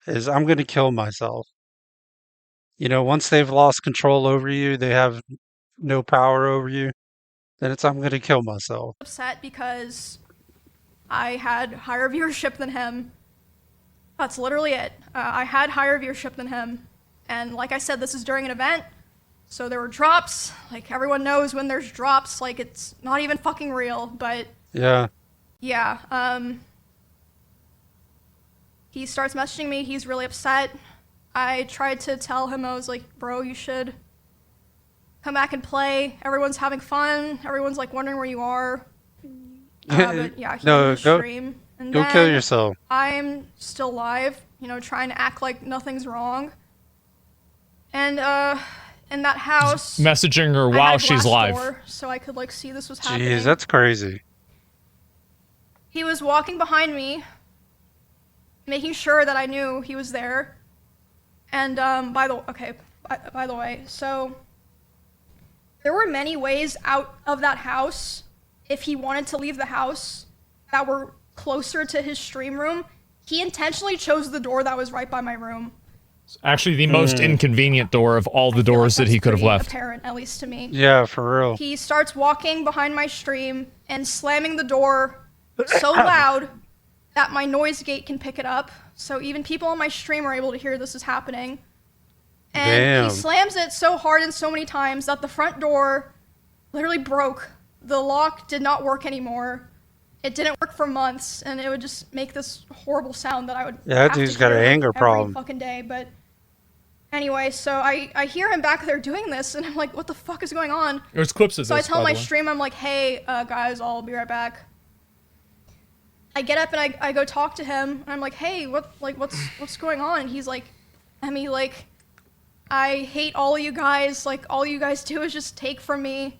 Is I'm going to kill myself. You know, once they've lost control over you, they have no power over you, then I'm going to kill myself. Upset because I had higher viewership than him. That's literally it. I had higher viewership than him. And like I said, this is during an event, so there were drops. Like, everyone knows when there's drops, like, it's not even fucking real, but... Yeah. Yeah, he starts messaging me, he's really upset. I tried to tell him, I was like, bro, you should come back and play. Everyone's having fun. Everyone's, like, wondering where you are. But yeah, he didn't stream. And go kill yourself. I'm still live, you know, trying to act like nothing's wrong. And in that house, messaging her while she's live, door, so I could like see this was happening. Jeez, that's crazy. He was walking behind me, making sure that I knew he was there. And by the way, so there were many ways out of that house if he wanted to leave the house that were closer to his stream room. He intentionally chose the door that was right by my room. Actually, the most inconvenient door of all the doors that he could have left. Apparent, at least to me. Yeah, for real. He starts walking behind my stream and slamming the door so loud that my noise gate can pick it up. So even people on my stream are able to hear this is happening. And he slams it so hard and so many times that the front door literally broke. The lock did not work anymore. It didn't work for months, and it would just make this horrible sound that I would that dude's got an anger problem every fucking day. But anyway, so I hear him back there doing this, and I'm like, what the fuck is going on? There's clips of so this, I tell my stream, I'm like, hey, guys, I'll be right back. I get up and I go talk to him, and I'm like, hey, what's going on? And he's like, Emmy, like, I hate all of you guys. Like, all you guys do is just take from me,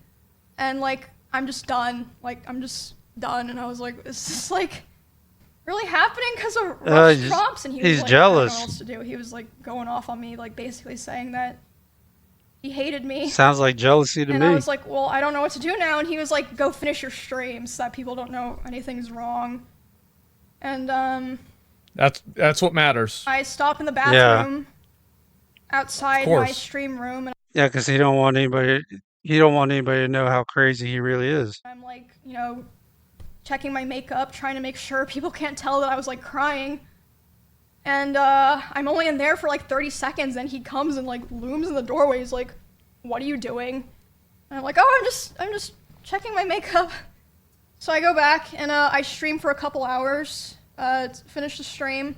and like, I'm just done. Like, I'm just done. And I was like, is this like really happening because of rush prompts? And he was like, jealous. I don't know what else to do. He was like going off on me, like basically saying that he hated me. Sounds like jealousy to me. And I was like, well, I don't know what to do now. And he was like, go finish your stream so that people don't know anything's wrong. And that's what matters. I stop in the bathroom outside my stream room, and yeah, because he don't want anybody to know how crazy he really is. I'm like, you know, checking my makeup, trying to make sure people can't tell that I was like crying. And I'm only in there for like 30 seconds, and he comes and like looms in the doorway. He's like, what are you doing? And I'm like, oh, I'm just checking my makeup. So I go back and I stream for a couple hours, finish the stream,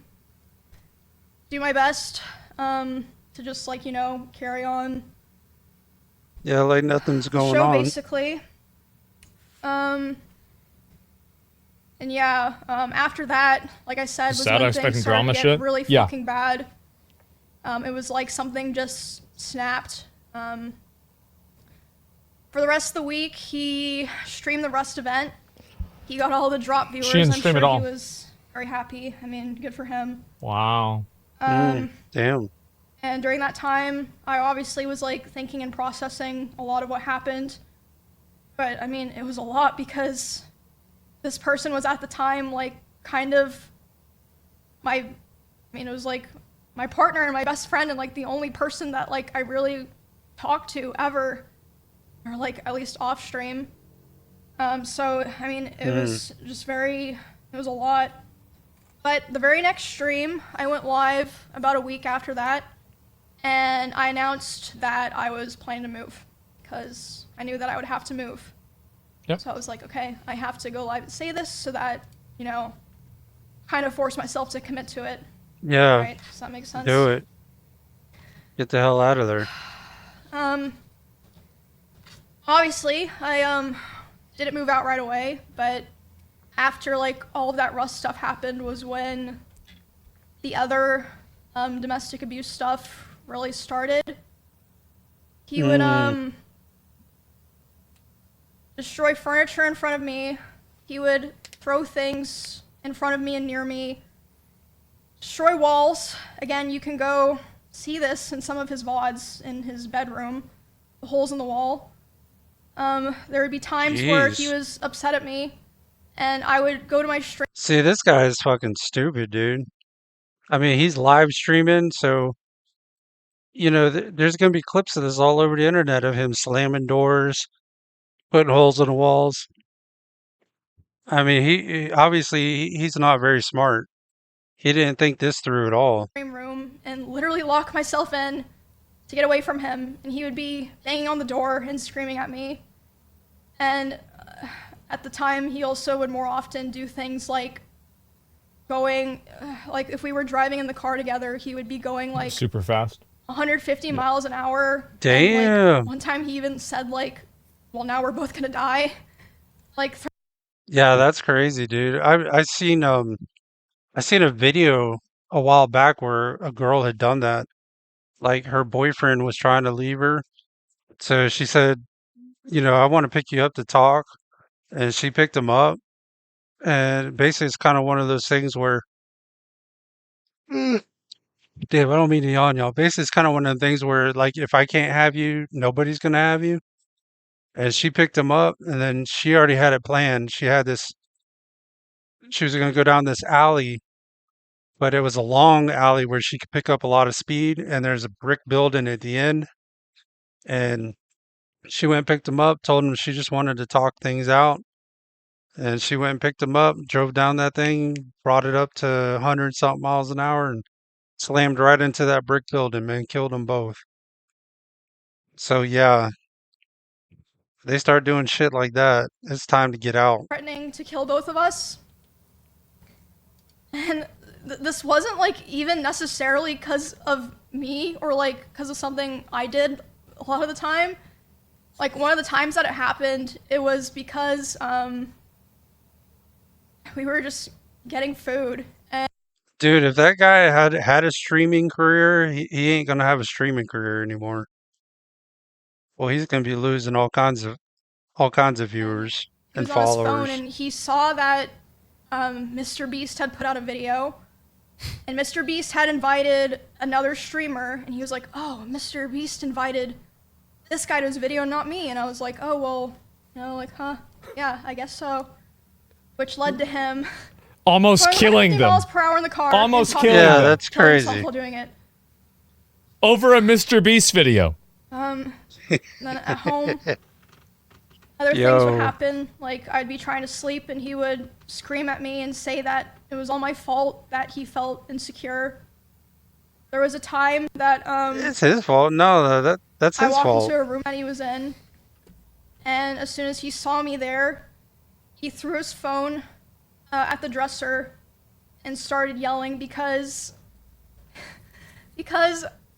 do my best to just like, you know, carry on. Yeah, like nothing's going show, on. Basically. And yeah, after that, like I said, was when things started to get really fucking bad. It was like something just snapped. For the rest of the week, he streamed the Rust event. He got all the drop viewers. She didn't stream I'm at sure all. He was very happy. I mean, good for him. Wow. Damn. And during that time, I obviously was like thinking and processing a lot of what happened. But I mean, it was a lot because this person was at the time like kind of it was like my partner and my best friend, and like the only person that like I really talked to ever, or like at least off stream. So I mean, it was just it was a lot. But the very next stream, I went live about a week after that, and I announced that I was planning to move because I knew that I would have to move. Yep. So I was like, okay, I have to go live and say this so that, you know, kind of force myself to commit to it. Yeah. Right? Does that make sense? Do it. Get the hell out of there. Obviously, I didn't move out right away, but after like all of that Rust stuff happened was when the other domestic abuse stuff really started. He would destroy furniture in front of me. He would throw things in front of me and near me. Destroy walls. Again, you can go see this in some of his VODs in his bedroom. The holes in the wall. There would be times where he was upset at me, and I would go to my stream. See, this guy is fucking stupid, dude. I mean, he's live streaming, so, you know, there's going to be clips of this all over the internet of him slamming doors, putting holes in the walls. I mean, he's not very smart. He didn't think this through at all. Room and literally lock myself in to get away from him, and he would be banging on the door and screaming at me. And at the time, he also would more often do things like going, like if we were driving in the car together, he would be going like super fast, 150 miles an hour. Damn. And, like, one time he even said like, well, now we're both gonna die. Like, yeah, that's crazy, dude. I seen a video a while back where a girl had done that. Like her boyfriend was trying to leave her. So she said, you know, I want to pick you up to talk. And she picked him up. And basically it's kind of one of those things where damn, I don't mean to yawn, y'all. Basically it's kind of one of the things where like if I can't have you, nobody's gonna have you. And she picked him up, and then she already had it planned. She was gonna go down this alley, but it was a long alley where she could pick up a lot of speed, and there's a brick building at the end. And she went and picked him up, told him she just wanted to talk things out. And she went and picked him up, drove down that thing, brought it up to 100 something miles an hour, and slammed right into that brick building, man, killed them both. So yeah, they start doing shit like that, it's time to get out. Threatening to kill both of us. And this wasn't like even necessarily because of me or like because of something I did a lot of the time. Like one of the times that it happened, it was because we were just getting food. And dude, if that guy had a streaming career, he ain't gonna have a streaming career anymore. Well, he's gonna be losing all kinds of viewers he and was on his phone followers. and he saw that Mr. Beast had put out a video, and Mr. Beast had invited another streamer, and he was like, oh, Mr. Beast invited this guy to his video, not me. And I was like, oh, well, like, huh? Yeah, I guess so. Which led to him almost killing them. miles per hour in the car. Almost killing them. Yeah, them. that's crazy. While doing it. Over a Mr. Beast video. Then at home, other things would happen. Like, I'd be trying to sleep and he would scream at me and say that it was all my fault that he felt insecure. There was a time that it's his fault. No, that's his I walked fault. into a room that he was in, and as soon as he saw me there, he threw his phone at the dresser and started yelling because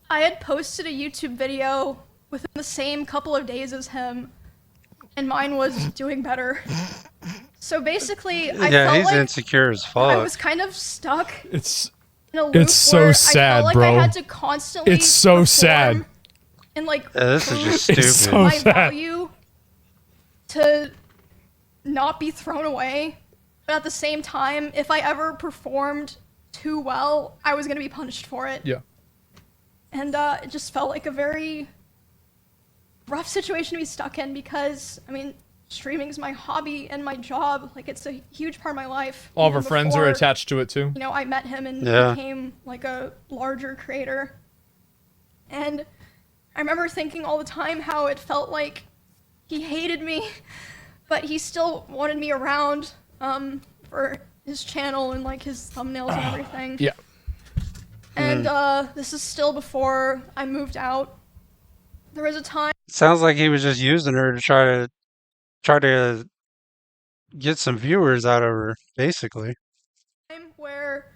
I had posted a YouTube video within the same couple of days as him, and mine was doing better. So basically, I felt he's like insecure as fuck. I was kind of stuck. It's So sad, I felt like bro. I had to constantly it's so sad. And like, this is just stupid. It's so my sad. value to not be thrown away, but at the same time, if I ever performed too well, I was gonna be punished for it. Yeah. And it just felt like a very rough situation to be stuck in because, I mean, streaming is my hobby and my job. Like, it's a huge part of my life. All of our Even friends are before, attached to it too. You know, I met him and became like a larger creator. And I remember thinking all the time how it felt like he hated me, but he still wanted me around for his channel and like his thumbnails and everything. Yeah. And this is still before I moved out. There was a time. Sounds like he was just using her to try to get some viewers out of her, basically. Where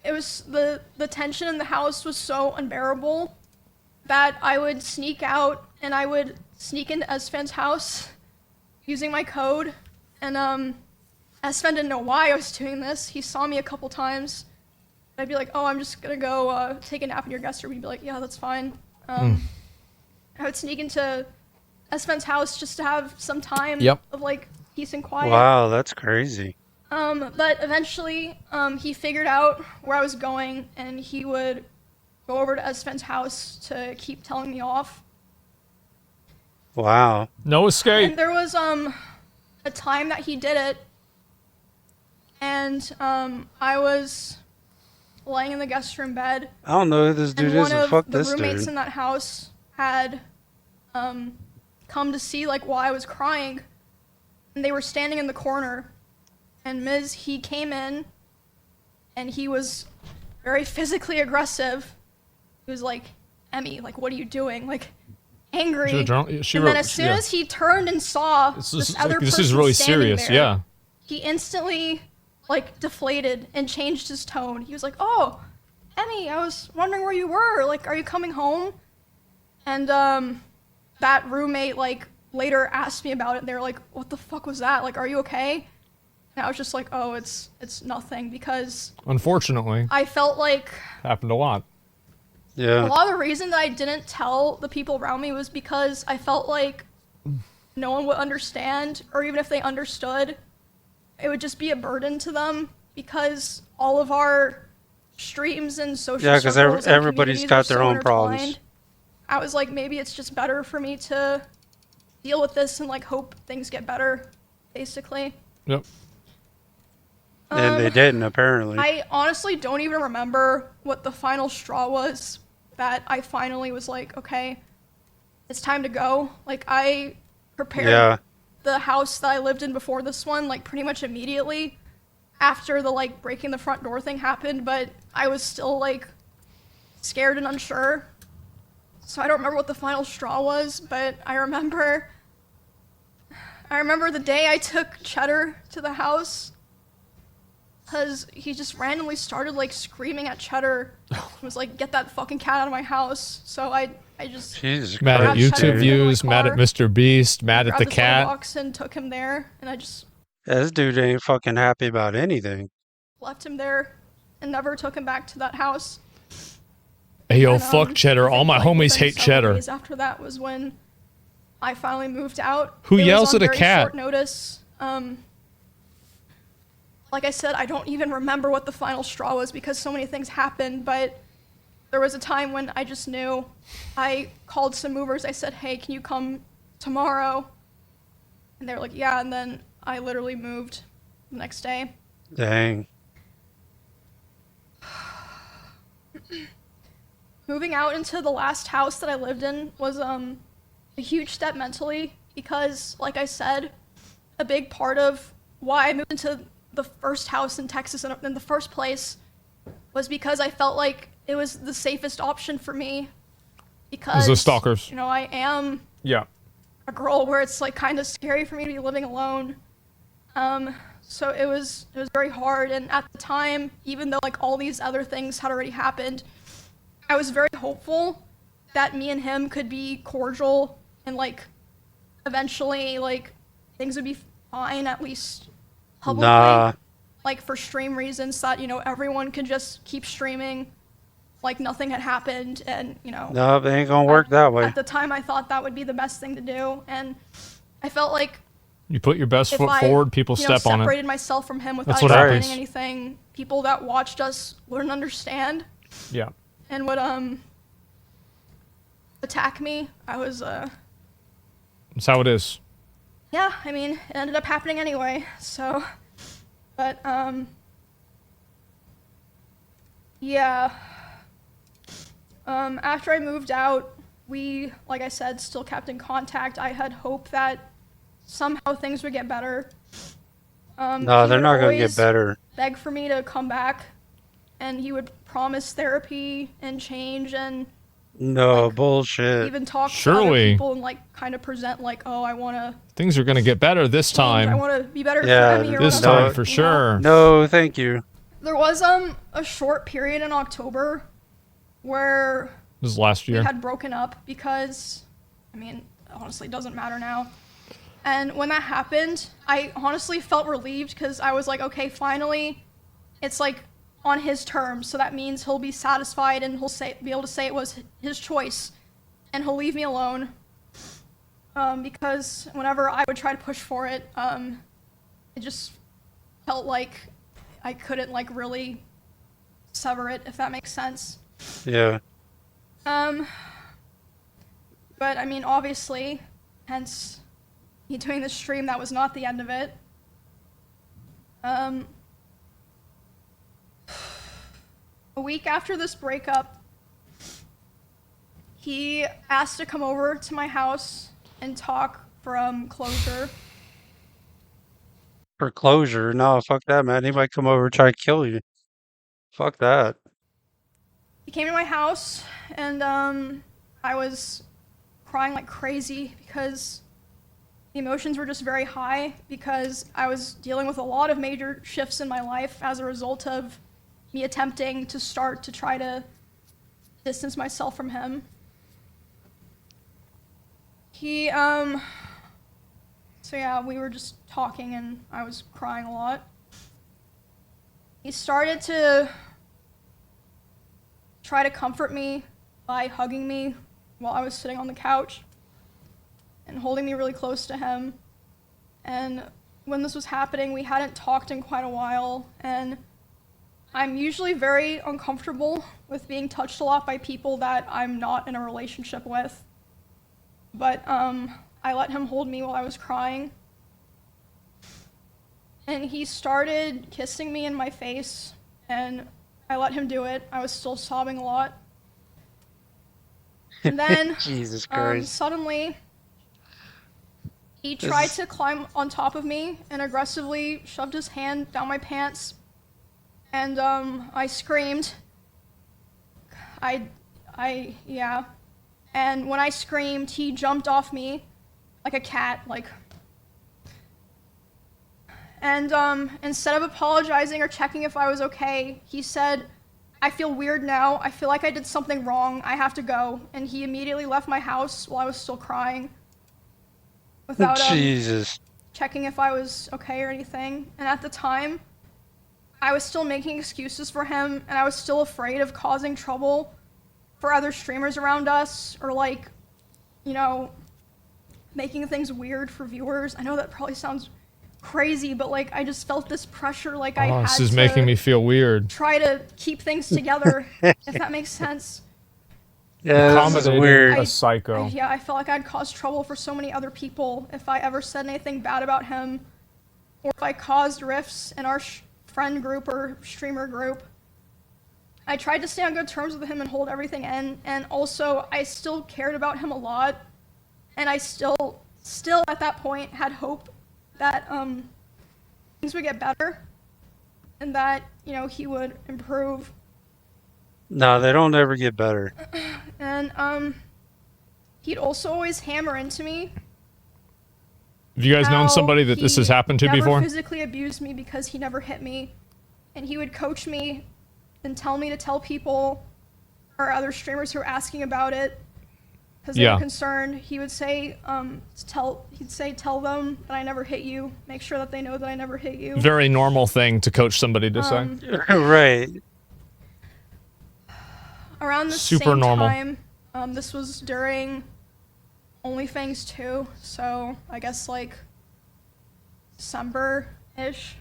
it was the tension in the house was so unbearable that I would sneak out and I would sneak into Esfan's house using my code. And Esfan didn't know why I was doing this. He saw me a couple times. I'd be like, oh, I'm just gonna go take a nap in your guest room. He'd be like, yeah, that's fine. I would sneak into Esfan's house just to have some time of like peace and quiet. Wow, that's crazy. But eventually, he figured out where I was going, and he would go over to Esfan's house to keep telling me off. Wow. No escape. And there was a time that he did it, and I was laying in the guest room bed. I don't know who this dude is, but fuck this dude. One of the roommates in that house had come to see like why I was crying, and they were standing in the corner. And he came in, and he was very physically aggressive. He was like, Emmy, like, what are you doing? Like, angry. And then as soon as he turned and saw this other person this is really serious, there, he instantly, like, deflated and changed his tone. He was like, oh, Emmy, I was wondering where you were. Like, are you coming home? And that roommate, like, later asked me about it. They were like, what the fuck was that? Like, are you okay? And I was just like, oh, it's nothing, because unfortunately, I felt like happened a lot. Yeah. A lot of the reason that I didn't tell the people around me was because I felt like no one would understand, or even if they understood, it would just be a burden to them, because all of our streams and social circles and everybody's got their own problems. I was like, maybe it's just better for me to deal with this and like hope things get better, basically. Yep. And they didn't, apparently. I honestly don't even remember what the final straw was that I finally was like, okay, it's time to go. Like, I prepared the house that I lived in before this one, like, pretty much immediately after the, like, breaking the front door thing happened, but I was still, like, scared and unsure. So I don't remember what the final straw was, but I remember the day I took Cheddar to the house, because he just randomly started, like, screaming at Cheddar. He was like, get that fucking cat out of my house. So I just... mad at YouTube views, mad at Mr. Beast, mad at the cat. Box and took him there, and I just... This dude ain't fucking happy about anything. Left him there and never took him back to that house. Hey, yo, fuck Cheddar. All my homies hate Cheddar. Days after that was when I finally moved out. Who yells at a cat? Short notice. Like I said, I don't even remember what the final straw was because so many things happened, but there was a time when I just knew. I called some movers. I said, hey, can you come tomorrow? And they were like, yeah, and then I literally moved the next day. Dang. Moving out into the last house that I lived in was a huge step mentally because, like I said, a big part of why I moved into the first house in Texas in the first place was because I felt like it was the safest option for me because the stalkers. You know, I am a girl where it's like kind of scary for me to be living alone. So it was very hard, and at the time, even though like all these other things had already happened, I was very hopeful that me and him could be cordial and like eventually like things would be fine, at least publicly. Nah. Like for stream reasons that, you know, everyone could just keep streaming like nothing had happened, and you know. No, it ain't gonna work that way. At the time I thought that would be the best thing to do, and I felt like you put your best foot forward, people step on it. Separated myself from him without what explaining anything. People that watched us wouldn't understand. Yeah. And would attack me. I was That's how it is. Yeah, I mean, it ended up happening anyway. So, but yeah. After I moved out, we, like I said, still kept in contact. I had hope that somehow things would get better. No, they're not gonna get better. Beg for me to come back, and he would promise therapy and change and no like, bullshit. even talk to other people and like kind of present like, oh, I want to. Things are gonna get better this time. I want to be better. Yeah, this time for sure. No, thank you. There was a short period in October where this is last year. We had broken up because, I mean, honestly, it doesn't matter now. And when that happened, I honestly felt relieved because I was like, okay, finally, it's like on his terms. So that means he'll be satisfied and he'll be able to say it was his choice, and he'll leave me alone. Because whenever I would try to push for it, it just felt like I couldn't like really sever it, if that makes sense. Yeah. But I mean, obviously, hence me doing this stream, that was not the end of it. A week after this breakup, he asked to come over to my house and talk for closure. For closure? No, fuck that, man. He might come over and try to kill you. Fuck that. He came to my house, and I was crying like crazy because the emotions were just very high because I was dealing with a lot of major shifts in my life as a result of me attempting to start to try to distance myself from him. He, so yeah, we were just talking and I was crying a lot. He started to try to comfort me by hugging me while I was sitting on the couch and holding me really close to him. And when this was happening, we hadn't talked in quite a while, and I'm usually very uncomfortable with being touched a lot by people that I'm not in a relationship with. But I let him hold me while I was crying. And he started kissing me in my face, and I let him do it. I was still sobbing a lot. And then Jesus Christ. Suddenly, he tried to climb on top of me and aggressively shoved his hand down my pants. And I screamed. Yeah. And when I screamed, he jumped off me like a cat, like. And instead of apologizing or checking if I was okay, he said, I feel weird now. I feel like I did something wrong. I have to go. And he immediately left my house while I was still crying. Without Jesus. checking if I was okay or anything. And at the time, I was still making excuses for him, and I was still afraid of causing trouble for other streamers around us, or like, you know, making things weird for viewers. I know that probably sounds crazy, but like I just felt this pressure, like I had this is making me feel weird. try to keep things together, if that makes sense. Yeah, this is weird. A psycho. Yeah, I felt like I'd cause trouble for so many other people if I ever said anything bad about him, or if I caused rifts in our friend group or streamer group. I tried to stay on good terms with him and hold everything in, and also I still cared about him a lot, and I still at that point had hope that things would get better, and that, you know, he would improve. No, they don't ever get better. And he'd also always hammer into me. Have you guys known somebody that this has happened to before? He never physically abused me because he never hit me, and he would coach me and tell me to tell people or other streamers who are asking about it because they were concerned. He would say, tell them that I never hit you. Make sure that they know that I never hit you. Very normal thing to coach somebody to say. Right. Around the Super same normal. time, this was during OnlyFans 2, so I guess like December-ish.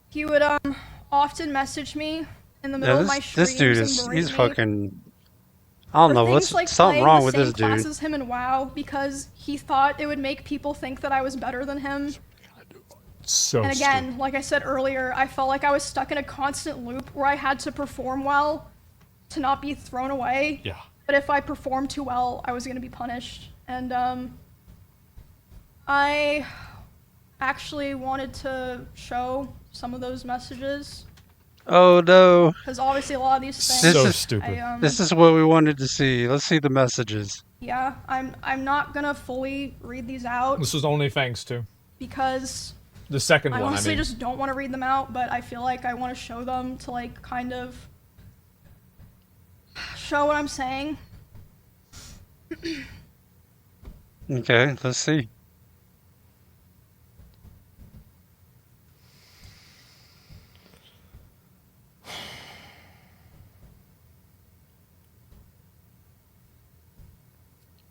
He would often message me in the middle of my streams. This dude he's fucking. I don't know what's like something wrong with this dude. Classes him in WoW because he thought it would make people think that I was better than him. So and again, like I said earlier, I felt like I was stuck in a constant loop where I had to perform well to not be thrown away. Yeah. But if I performed too well, I was going to be punished. And I actually wanted to show some of those messages. Oh no. Because obviously a lot of these things. So stupid. This is what we wanted to see. Let's see the messages. Yeah, I'm not gonna fully read these out. This was OnlyFans 2. Because the second I one, honestly just don't want to read them out, but I feel like I want to show them to like kind of show what I'm saying. Okay, let's see.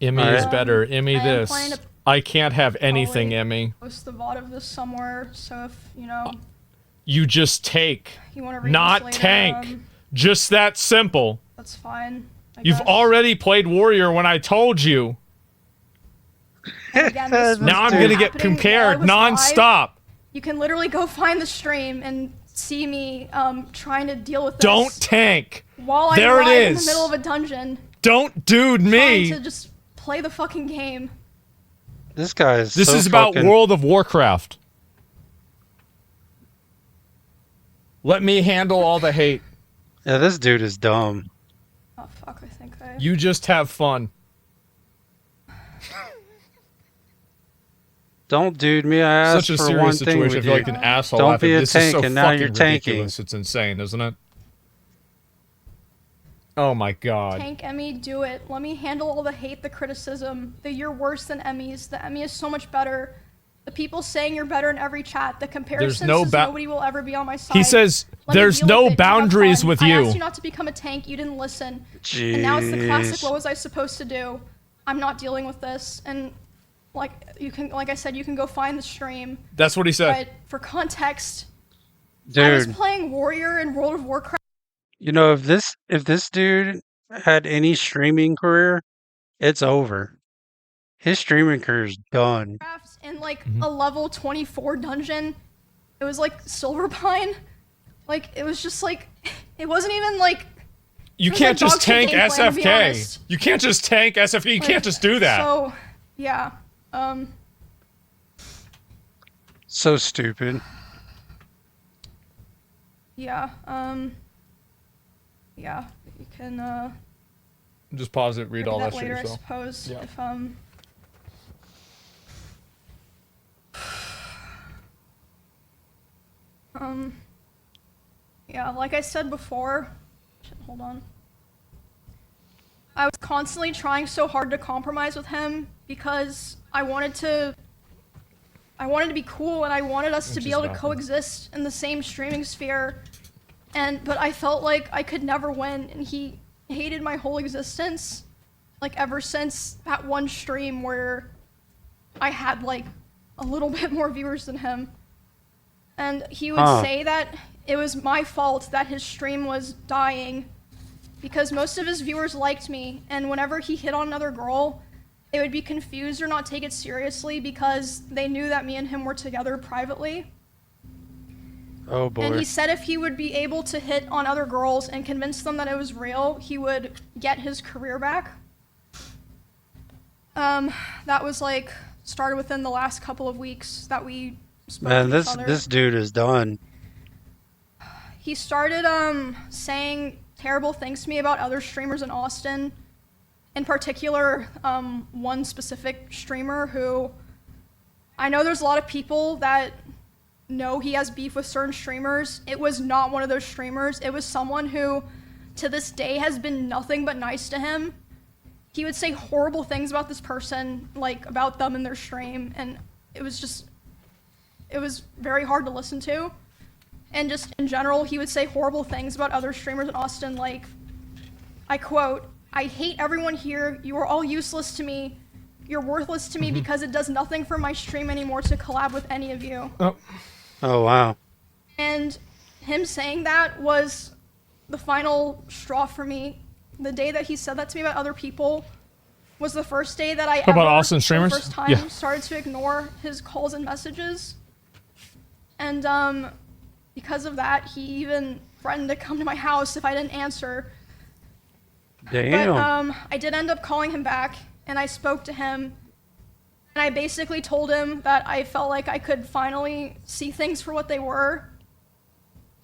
Emmy is better. Emmy this. I can't have anything, Emmy. Post the VOD of this somewhere, so if, you know... You just take. You want to read not this later, tank. Just that simple. That's fine. You've already played Warrior when I told you. Again, now I'm gonna get compared non-stop. You can literally go find the stream and see me trying to deal with this. Don't tank. While I'm there it is. In the middle of a dungeon. Don't dude me. Trying to just play the fucking game. This guy is This so is about fucking... World of Warcraft. Let me handle all the hate. Yeah, this dude is dumb. Oh fuck, I think I... You just have fun. Don't dude me. I asked Such a for serious one situation. thing. I feel like an asshole. Don't be a this tank, is so and now you're fucking tanking. ridiculous. It's insane, isn't it? Oh my god. Tank Emmy, do it. Let me handle all the hate, the criticism. You're worse than Emmys. The Emmy is so much better. The people saying you're better in every chat. The comparison says nobody will ever be on my side. He says there's no boundaries with you. I asked you not to become a tank. You didn't listen. Jeez. And now it's the classic. What was I supposed to do? I'm not dealing with this. And like I said, you can go find the stream. That's what he said. But for context, dude, I was playing Warrior in World of Warcraft. You know, if this dude had any streaming career, it's over. His streaming career is done. In like a level 24 dungeon. It was like Silverpine. Like it was just like it wasn't even like you can't just tank SFK. You can't just tank SFK. You can't just do that. So yeah. So stupid. Yeah. Yeah. You can just pause it, read all that shit later, yourself. I suppose. Yeah. If yeah, like I said before, hold on. I was constantly trying so hard to compromise with him because I wanted to I wanted to be cool and I wanted us to be able to coexist in the same streaming sphere. But I felt like I could never win, and he hated my whole existence, like ever since that one stream where I had like a little bit more viewers than him. And he would say that it was my fault that his stream was dying because most of his viewers liked me, and whenever he hit on another girl, they would be confused or not take it seriously because they knew that me and him were together privately. Oh boy. And he said if he would be able to hit on other girls and convince them that it was real, he would get his career back. That was like started within the last couple of weeks that we spoke to each other. This dude is done. He started saying terrible things to me about other streamers in Austin. In particular, one specific streamer who I know there's a lot of people that know he has beef with certain streamers. It was not one of those streamers. It was someone who, to this day, has been nothing but nice to him. He would say horrible things about this person, like about them in their stream, and it was very hard to listen to. And just in general, he would say horrible things about other streamers in Austin, like, I quote, "I hate everyone here. You are all useless to me. You're worthless to me because it does nothing for my stream anymore to collab with any of you." Oh, wow. And him saying that was the final straw for me. The day that he said that to me about other people was the first day that I ever, about Austin streamers? for the first time, started to ignore his calls and messages. And because of that, he even threatened to come to my house if I didn't answer. Damn. But I did end up calling him back, and I spoke to him. And I basically told him that I felt like I could finally see things for what they were.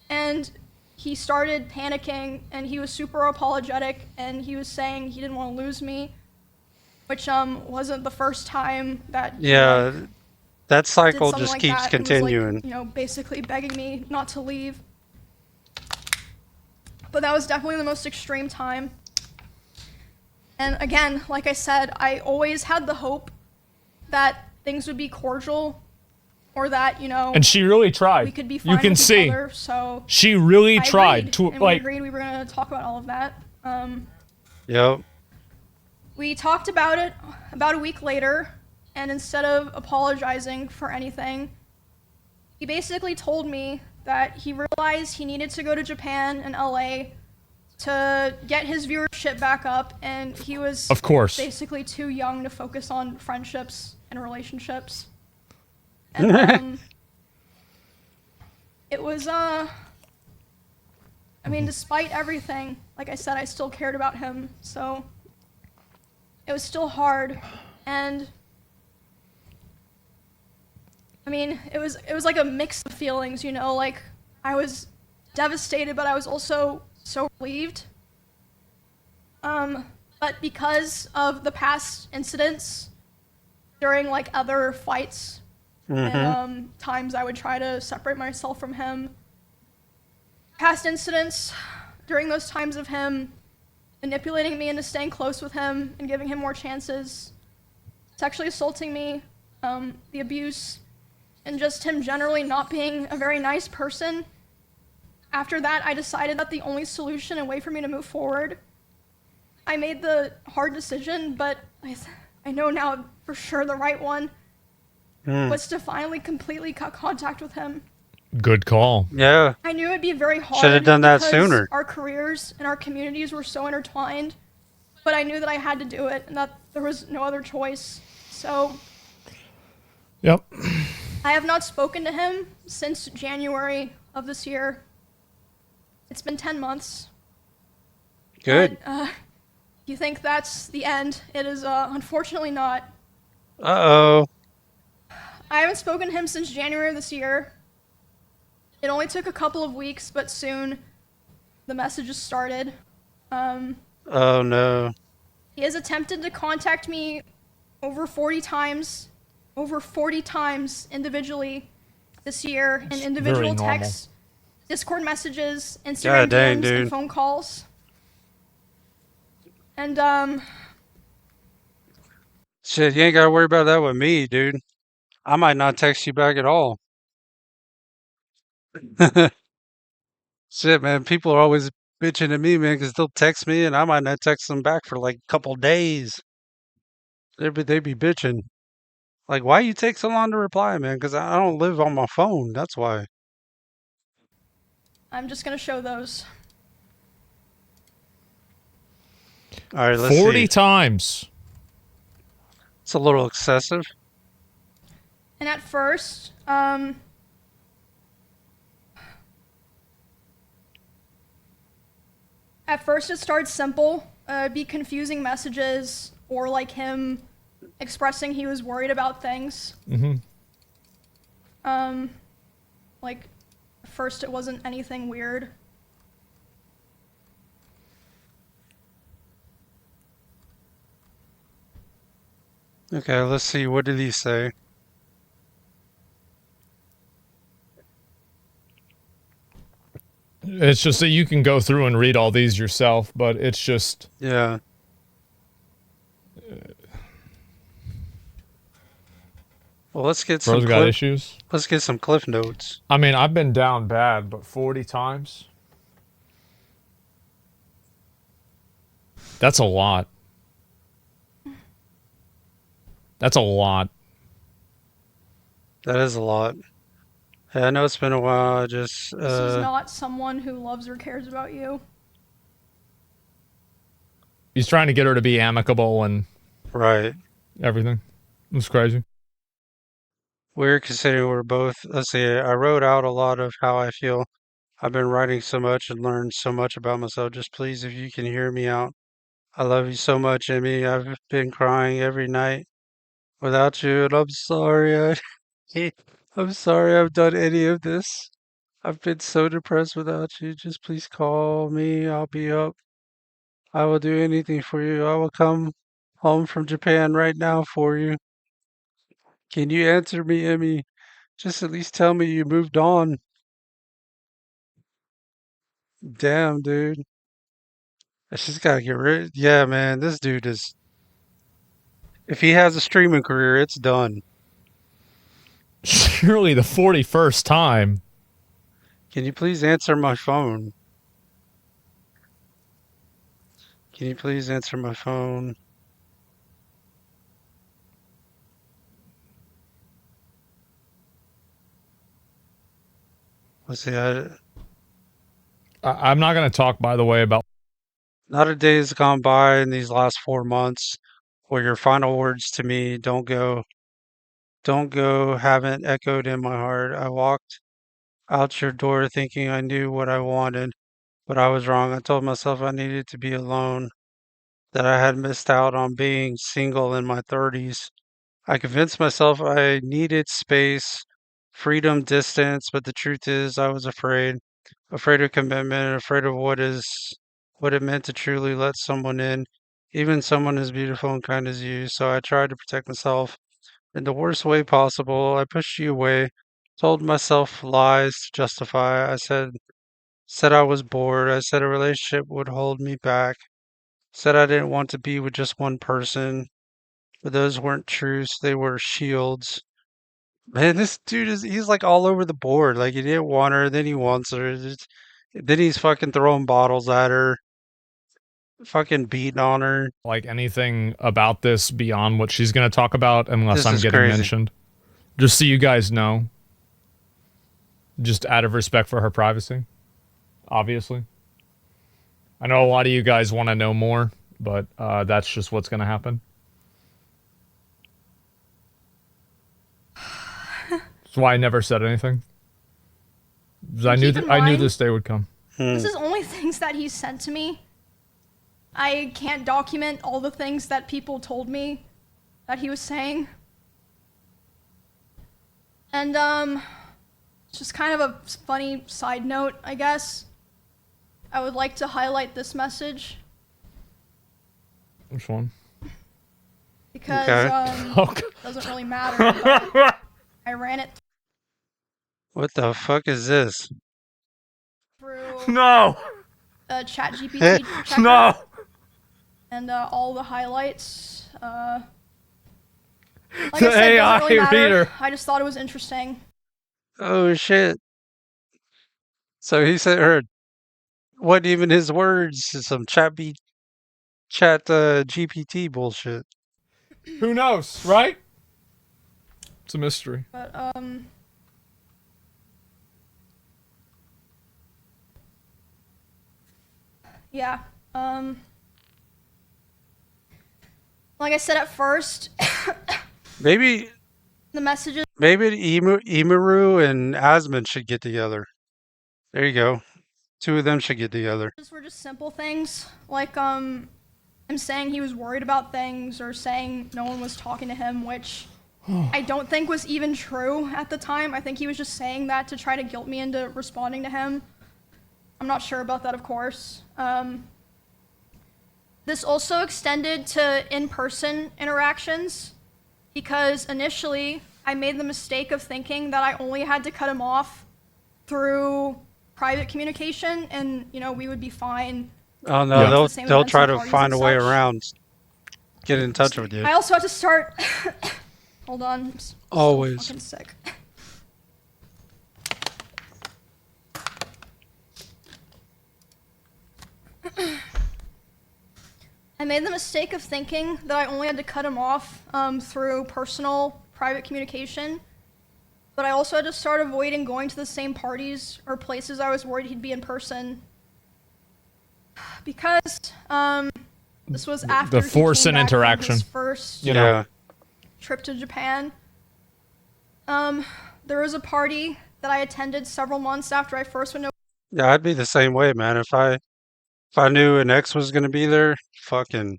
And he started panicking, and he was super apologetic, and he was saying he didn't want to lose me, which wasn't the first time that that cycle did just like keeps that continuing. And was, like, basically begging me not to leave. But that was definitely the most extreme time. And again, like I said, I always had the hope that things would be cordial, or that, and she really tried. We could be fine you can with see each other, so she really tried agreed, to and like. we agreed we were going to talk about all of that. Yep. We talked about it about a week later, and instead of apologizing for anything, he basically told me that he realized he needed to go to Japan and LA to get his viewership back up, and he was, of course, basically too young to focus on friendships and relationships. And it was I mean, despite everything, like I said, I still cared about him, so it was still hard. And I mean, it was like a mix of feelings, like I was devastated, but I was also so relieved. But because of the past incidents during like other fights and times I would try to separate myself from him, past incidents during those times of him manipulating me into staying close with him and giving him more chances, sexually assaulting me, the abuse, and just him generally not being a very nice person. After that, I decided that the only solution and way for me to move forward, I made the hard decision, but I know now for sure the right one, was to finally completely cut contact with him. Good call. Yeah. I knew it'd be very hard. Should have done that because sooner. Our careers and our communities were so intertwined, but I knew that I had to do it and that there was no other choice. So, yep. I have not spoken to him since January of this year. It's been 10 months. Good. You think that's the end? It is unfortunately not. Uh-oh. I haven't spoken to him since January of this year. It only took a couple of weeks, but soon the messages started. Oh no. He has attempted to contact me over 40 times individually this year in individual texts, Discord messages, Instagram DMs, and phone calls. And shit, you ain't gotta worry about that with me, dude. I might not text you back at all. Shit, man. People are always bitching at me, man, because they'll text me and I might not text them back for like a couple days. They be bitching. Like, why you take so long to reply, man? Because I don't live on my phone. That's why. I'm just gonna show those. All right, let's 40 see. times. It's a little excessive. And at first, it starts simple. It'd be confusing messages or like him expressing he was worried about things. Like, at first it wasn't anything weird. Okay, let's see. What did he say? It's just that you can go through and read all these yourself, but it's just... Yeah. Well, let's get some got issues. Let's get some cliff notes. I mean, I've been down bad, but 40 times? That's a lot. That's a lot. That is a lot. Hey, I know it's been a while. This is not someone who loves or cares about you. He's trying to get her to be amicable and... Right. Everything. It's crazy. We're considering we're both... Let's see. I wrote out a lot of how I feel. I've been writing so much and learned so much about myself. Just please, if you can hear me out. I love you so much, Emmy. I've been crying every night without you, and I'm sorry. I'm sorry I've done any of this. I've been so depressed without you. Just please call me. I'll be up. I will do anything for you. I will come home from Japan right now for you. Can you answer me, Emmy? Just at least tell me you moved on. Damn, dude. I just gotta get rid. Yeah, man, this dude is. If he has a streaming career, it's done. Surely the 41st time. Can you please answer my phone? Can you please answer my phone? Let's see. I'm not going to talk, by the way, about... Not a day has gone by in these last 4 months where your final words to me don't go, haven't echoed in my heart. I walked out your door thinking I knew what I wanted, but I was wrong. I told myself I needed to be alone, that I had missed out on being single in my 30s. I convinced myself I needed space, freedom, distance, but the truth is I was afraid of commitment, afraid of what it meant to truly let someone in, even someone as beautiful and kind as you. So I tried to protect myself in the worst way possible. I pushed you away, told myself lies to justify. I said I was bored. I said a relationship would hold me back. Said I didn't want to be with just one person. But those weren't truths, they were shields. Man, this dude he's like all over the board. Like he didn't want her, then he wants her. Then he's fucking throwing bottles at her, fucking beating on her. Like anything about this beyond what she's going to talk about unless I'm getting Crazy. mentioned. Just so you guys know. Just out of respect for her privacy. Obviously. I know a lot of you guys want to know more, but that's just what's going to happen. That's why I never said anything. I knew this day would come. This is only things that he sent to me. I can't document all the things that people told me that he was saying. And, just kind of a funny side note, I guess. I would like to highlight this message. Which one? Because, it doesn't really matter, but I ran it What the fuck is this? through No! ChatGPT checker. No! And all the highlights. Like I said, it doesn't really AI matter. reader. I just thought it was interesting. Oh shit. So he sent her what even his words, some chat GPT bullshit. Who knows, right? It's a mystery. But yeah. Like I said at first, Maybe the messages Imaru and Asmund should get together. There you go. Two of them should get together. were just simple things, like him saying he was worried about things, or saying no one was talking to him, which I don't think was even true at the time. I think he was just saying that to try to guilt me into responding to him. I'm not sure about that, of course. This also extended to in-person interactions, because initially I made the mistake of thinking that I only had to cut him off through private communication, and we would be fine. Oh no, Yeah. they'll try to find a way around. Get in touch with you. I also had to start. Hold on. I'm so Always. fucking sick. I made the mistake of thinking that I only had to cut him off through personal, private communication. But I also had to start avoiding going to the same parties or places I was worried he'd be in person. Because this was after The force he came and back from interaction. his first Yeah. trip to Japan. There was a party that I attended several months after I first went to. Yeah, I'd be the same way, man. If I knew an ex was gonna be there, fucking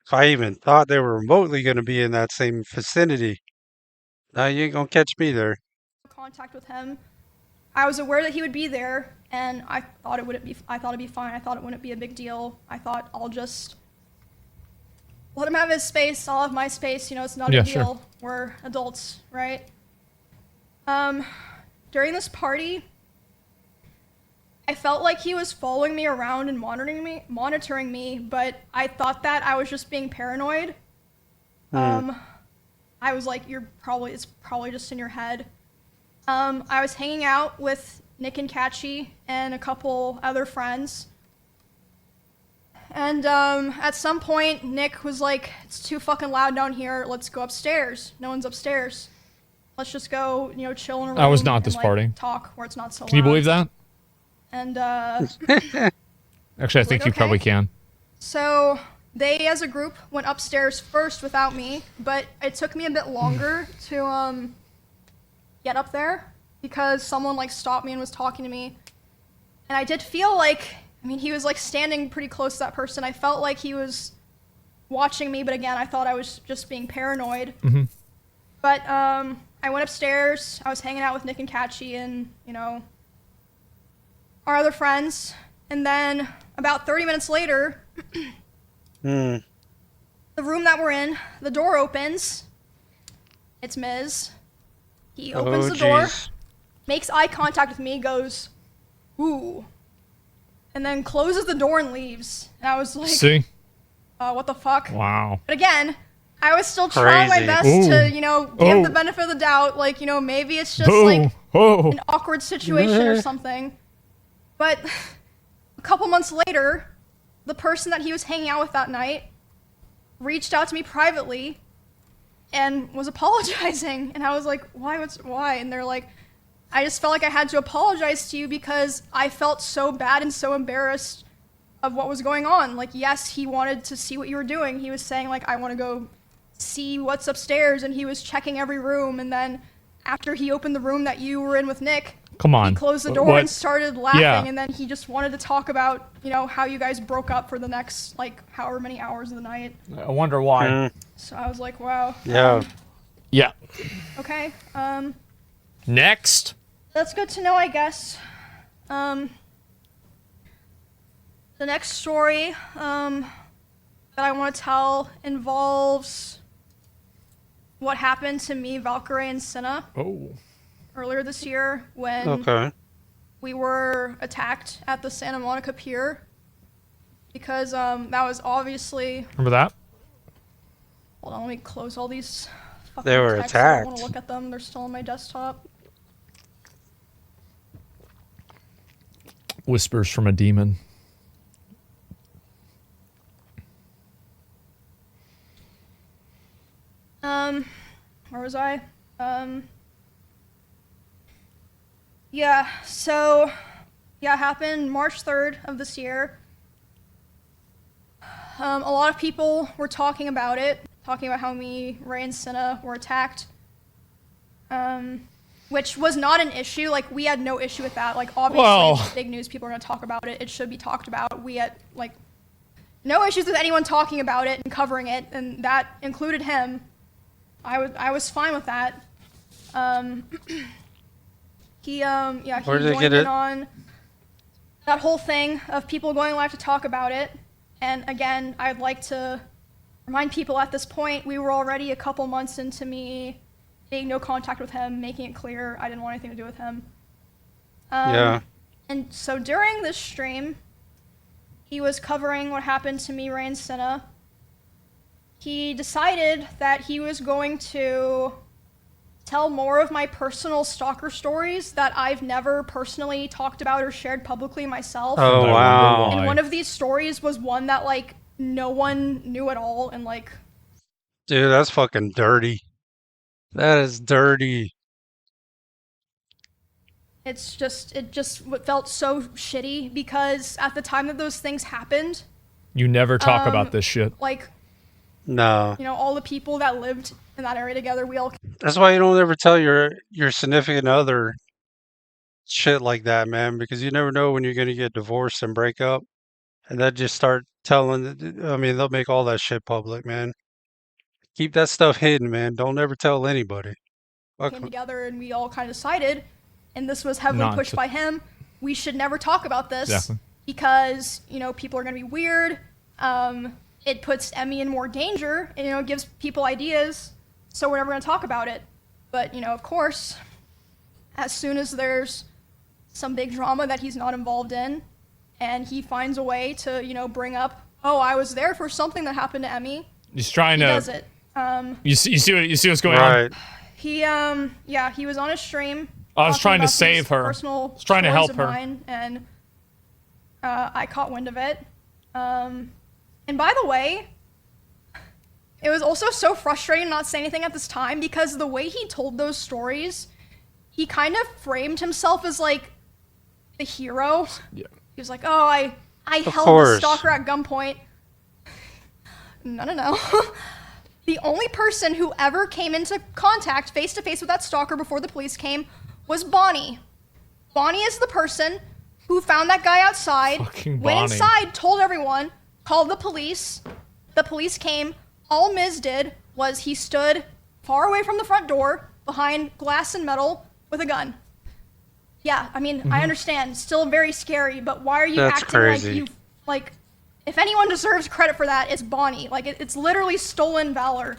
if I even thought they were remotely gonna be in that same vicinity, now you ain't gonna catch me there. Contact with him. I was aware that he would be there, and I thought it'd be fine. I thought it wouldn't be a big deal. I thought I'll just let him have his space. I'll have my space. It's not a big deal. Sure. We're adults, right? During this party, I felt like he was following me around and monitoring me, but I thought that I was just being paranoid. I was like, it's probably just in your head. I was hanging out with Nick and Catchy and a couple other friends. And at some point, Nick was like, it's too fucking loud down here. Let's go upstairs. No one's upstairs. Let's just go, chill in a room. I was not at and, this party. Talk where it's not so loud. Can you believe that? And Actually, I think you okay. probably can. So they, as a group, went upstairs first without me, but it took me a bit longer to get up there because someone stopped me and was talking to me. And I did feel like, he was standing pretty close to that person. I felt like he was watching me, but again, I thought I was just being paranoid. Mm-hmm. But I went upstairs. I was hanging out with Nick and Catchy and, our other friends. And then about 30 minutes later, the room that we're in, the door opens. It's Miz. He opens the door, makes eye contact with me, goes, ooh, and then closes the door and leaves. And I was like, See? What the fuck? Wow. But again, I was still trying my Crazy. best to, give the benefit of the doubt. Maybe it's just an awkward situation or something. But a couple months later, the person that he was hanging out with that night reached out to me privately and was apologizing. And I was like, why? And they're like, I just felt like I had to apologize to you because I felt so bad and so embarrassed of what was going on. Yes, he wanted to see what you were doing. He was saying, I want to go see what's upstairs, and he was checking every room. And then after he opened the room that you were in with Nick, Come on. he closed the door and started laughing. Yeah. And then he just wanted to talk about, how you guys broke up for the next, however many hours of the night. I wonder why. So I was like, wow. Yeah. Yeah. Okay. Next. That's good to know, I guess. The next story that I want to tell involves what happened to me, Valkyrie, and Cinna earlier this year when we were attacked at the Santa Monica Pier. Because that was obviously... Remember that? Hold on, let me close all these fucking They were texts. I don't want attacked. to look at them. They're still on my desktop. Whispers from a demon. Where was I? Yeah, so, yeah, it happened March 3rd of this year. A lot of people were talking about it, talking about how me, Ray, and Cinna were attacked. Which was not an issue. Like, we had no issue with that. Like, obviously, Well, it's big news. People are going to talk about it. It should be talked about. We had, like, no issues with anyone talking about it and covering it, and that included him. I was fine with that. He joined in on that whole thing of people going live to talk about it. And again, I'd like to remind people at this point, we were already a couple months into me being no contact with him, making it clear I didn't want anything to do with him. Yeah. And so during this stream, he was covering what happened to me, Ray, and Cinna. He decided that he was going to tell more of my personal stalker stories that I've never personally talked about or shared publicly myself. Oh, wow. And one of these stories was one that, like, no one knew at all, and, like... Dude, that's fucking dirty. That is dirty. It just felt so shitty, because at the time that those things happened... You never talk about this shit. Like... No. You know, all the people that lived in that area together, we all... That's why you don't ever tell your significant other shit like that, man, because you never know when you're going to get divorced and break up. And then just start telling, I mean, they'll make all that shit public, man. Keep that stuff hidden, man. Don't ever tell anybody. Came together and we all kind of decided, and this was heavily pushed by him, we should never talk about this because, you know, people are going to be weird. It puts Emmy in more danger, and, you know, it gives people ideas, so we're never going to talk about it. But, you know, of course, as soon as there's some big drama that he's not involved in, and he finds a way to, you know, bring up, oh, I was there for something that happened to Emmy. He's trying to. He does it. You see what's going on? He he was on a stream. I was trying to save her. I was trying to help her. And I caught wind of it. And by the way, it was also so frustrating not saying anything at this time, because the way he told those stories, he kind of framed himself as, like, the hero. Yeah. He was like, oh, I held the stalker at gunpoint. No. The only person who ever came into contact face-to-face with that stalker before the police came was Bonnie. Bonnie is the person who found that guy outside, went inside, told everyone, called the police. The police came. All Miz did was he stood far away from the front door, behind glass and metal, with a gun. Yeah, I mean, I understand. Still very scary, but why are you acting like you... Like, if anyone deserves credit for that, it's Bonnie. Like, it's literally stolen valor.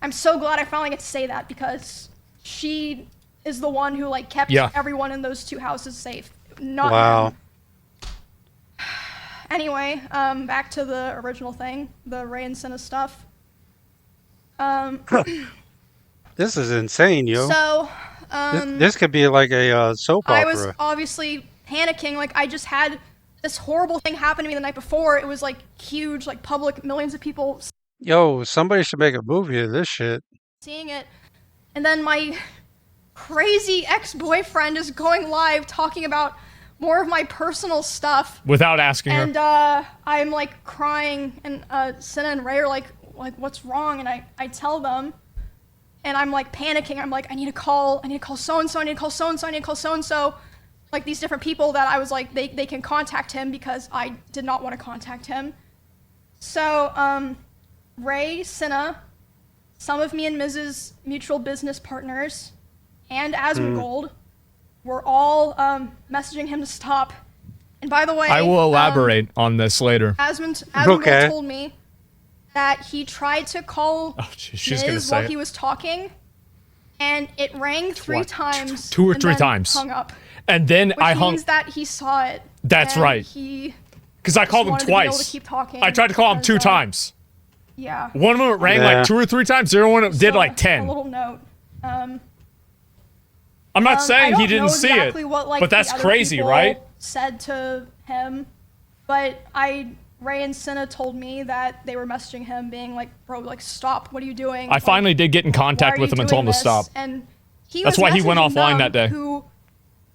I'm so glad I finally get to say that, because she is the one who, like, kept everyone in those two houses safe. Not him. Anyway, back to the original thing, the Ray and Cinna stuff. This is insane, yo. So, this could be like a soap opera. I was obviously panicking. Like, I just had this horrible thing happen to me the night before. It was, like, huge, like, public, millions of people. Yo, somebody should make a movie of this shit. Seeing it. And then my crazy ex-boyfriend is going live talking about more of my personal stuff. Without asking her. And I'm, like, crying, and Cinna and Ray are like, what's wrong? And I tell them, and I'm, like, panicking. I'm like, I need to call so-and-so, I need to call so-and-so, I need to call so-and-so. Like, these different people that I was like, they can contact him, because I did not want to contact him. So, Ray, Cinna, some of me and Miz's mutual business partners, and Asmongold were all messaging him to stop. And by the way, I will elaborate on this later. Asmongold told me that he tried to call Miz while he was talking, and it rang three times. Two or three times. Hung up. And then I hung. Which means that he saw it. That's right. Because I called him twice. To keep talking, I tried to call him 2 times. Yeah. One of them rang Yeah. like 2 or 3 times. The other one did like A 10. little note. I'm not I saying don't he didn't know see exactly it, what, like, but that's the other crazy, people right? said to him, but Ray and Cinna told me that they were messaging him, being like, "Bro, like, stop! What are you doing?" I finally did get in why contact are with you him and told doing him to stop. this? And he That's was why he went messaging offline them, that day. Who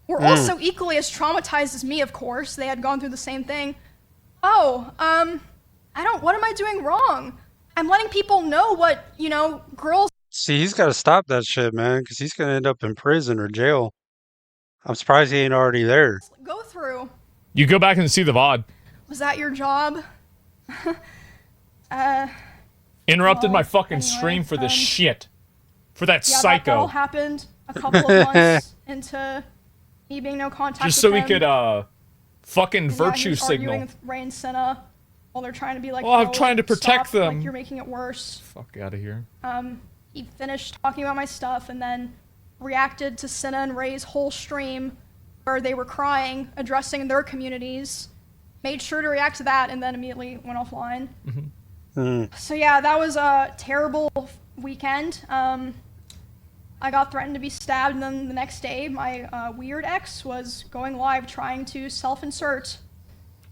were also equally as traumatized as me, of course. They had gone through the same thing. Oh, what am I doing wrong? I'm letting people know what, girls See, he's got to stop that shit, man, because he's gonna end up in prison or jail. I'm surprised he ain't already there. go through. You go back and see the VOD. Was that your job? Interrupted Well, my fucking anyway, stream for this shit. For that Yeah, that all psycho. happened a couple of months into me being no contact Just with so he him. could, fucking And virtue he was arguing signal. with Ray and Senna while they're trying to be like, Well, I'm "No, trying to protect stop, them." Like, you're making it worse. Fuck out of here. He finished talking about my stuff and then reacted to Senna and Ray's whole stream where they were crying, addressing their communities. Made sure to react to that and then immediately went offline. So yeah, that was a terrible weekend. I got threatened to be stabbed, and then the next day, my weird ex was going live trying to self-insert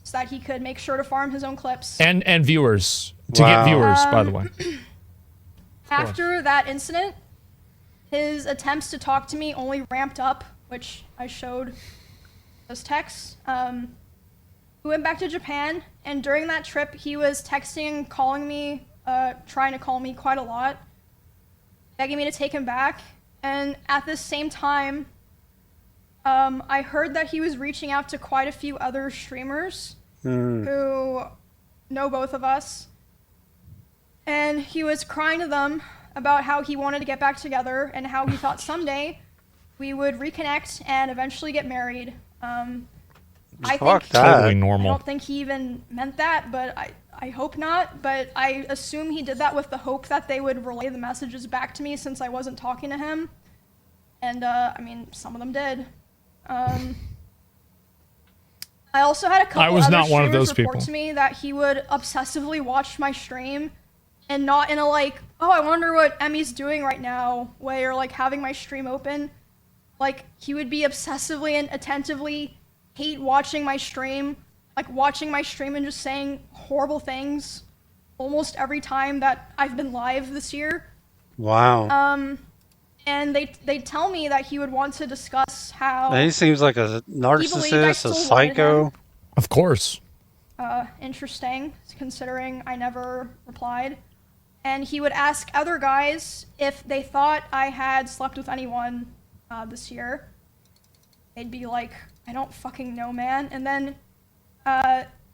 so that he could make sure to farm his own clips. And viewers. To Wow. get viewers, by the way. After that incident, his attempts to talk to me only ramped up, which I showed those texts. We went back to Japan, and during that trip, he was texting, calling me, trying to call me quite a lot, begging me to take him back. And at the same time, I heard that he was reaching out to quite a few other streamers who know both of us. And he was crying to them about how he wanted to get back together and how he thought someday we would reconnect and eventually get married. I Fuck think that. Totally I normal. don't think he even meant that, but I hope not. But I assume he did that with the hope that they would relay the messages back to me since I wasn't talking to him. And, I mean, some of them did. I also had a couple I was other not one of streamers those report people. to me that he would obsessively watch my stream and not in a like, oh, I wonder what Emmy's doing right now way, or like having my stream open. Like, he would be obsessively and attentively hate watching my stream, like watching my stream and just saying horrible things almost every time that I've been live this year. Wow. And they tell me that he would want to discuss how He seems like a he believed I narcissist, still a wanted psycho. him. Of course. Interesting, considering I never replied. And he would ask other guys if they thought I had slept with anyone this year. They'd be like, I don't fucking know, man. And then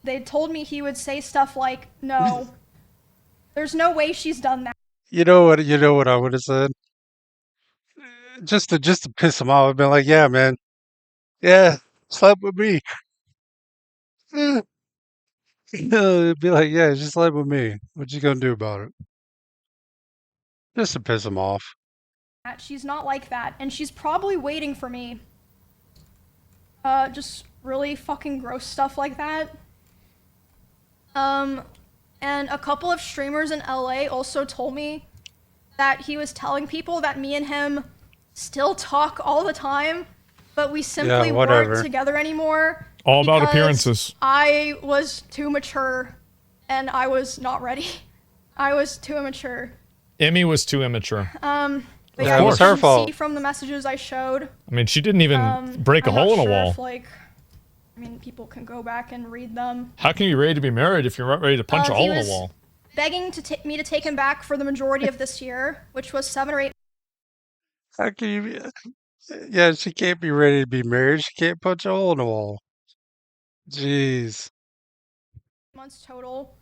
they told me he would say stuff like, no, there's no way she's done that. You know what I would have said? Just to piss him off. I'd been like, yeah, man. Yeah, slept with me. It'd be like, yeah, just slept with me. What you gonna do about it? Just to piss him off. She's not like that, and she's probably waiting for me. Just really fucking gross stuff like that. And a couple of streamers in LA also told me that he was telling people that me and him still talk all the time, but we simply whatever. weren't together anymore. All about because appearances. I was too mature, and I was not ready. I was too immature. Emmy was too immature. But Yeah, yeah, it was you her can fault. see from the messages I showed. I mean, she didn't even break a I'm hole not in a sure wall. if, like, I mean, people can go back and read them. How can you be ready to be married if you're not ready to punch a He hole in was a wall? begging me to take him back for the majority of this year, which was 7 or 8 How can you be? Yeah, she can't be ready to be married. She can't punch a hole in the wall. Jeez. months total.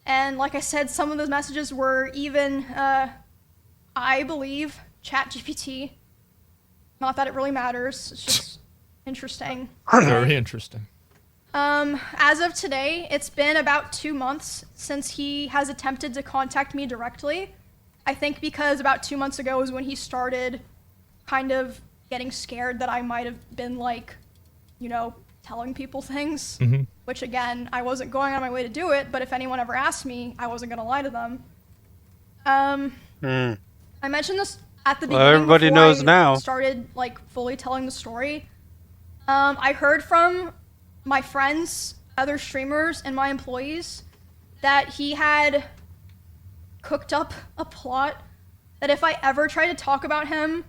And like I said, some of those messages were even, I believe, ChatGPT. Not that it really matters. It's just interesting. Very interesting. As of today, it's been about 2 months since he has attempted to contact me directly. I think because about 2 months ago was when he started kind of getting scared that I might have been, like, telling people things, which again, I wasn't going on my way to do it, but if anyone ever asked me, I wasn't gonna lie to them. I mentioned this at the beginning everybody before knows I now. started like fully telling the story. I heard from my friends, other streamers, and my employees that he had cooked up a plot that if I ever tried to talk about him,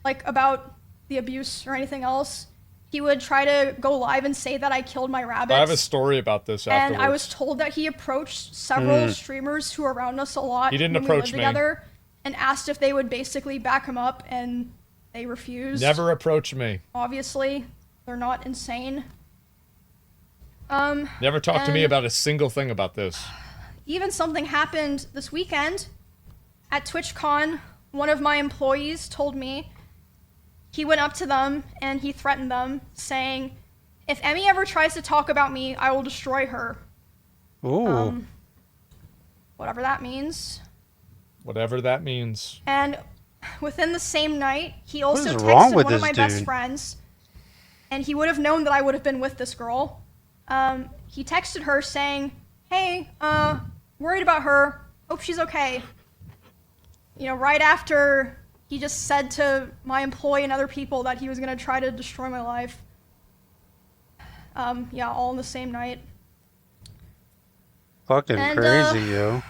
like about the abuse or anything else, he would try to go live and say that I killed my rabbits. I have a story about this afterwards. And I was told that he approached several streamers who are around us a lot. He didn't when approach we me. lived together, and asked if they would basically back him up, and they refused. Never approach me. Obviously, they're not insane. Never talk to me about a single thing about this. Even something happened this weekend at TwitchCon. One of my employees told me he went up to them and he threatened them, saying, "If Emmy ever tries to talk about me, I will destroy her." Ooh. Whatever that means. Whatever that means. And within the same night, he also is wrong texted with one of this my best dude? friends, and he would have known that I would have been with this girl. He texted her saying, "Hey, worried about her. Hope she's okay." You know, right after he just said to my employee and other people that he was gonna try to destroy my life. Yeah, all in the same night. Fucking And, crazy, yo.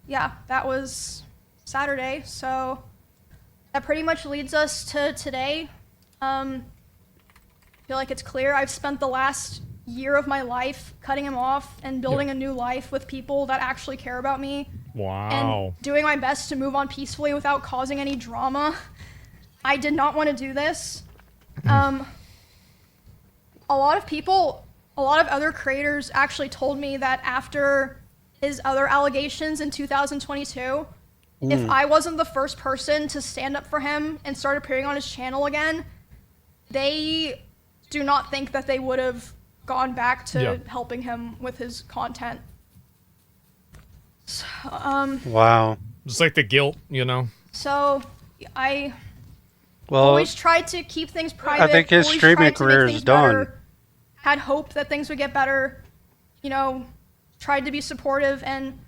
Yeah, that was Saturday, so that pretty much leads us to today. I feel like it's clear I've spent the last year of my life cutting him off and building a new life with people that actually care about me. Wow. And doing my best to move on peacefully without causing any drama. I did not want to do this. A lot of other creators actually told me that after his other allegations in 2022, if I wasn't the first person to stand up for him and start appearing on his channel again, they do not think that they would have gone back to helping him with his content. So, Wow. It's like the guilt, you know? so I Well, always tried to keep things private. think his always streaming tried to make career is things done. better, had hope that things would get better, you know, tried to be supportive, and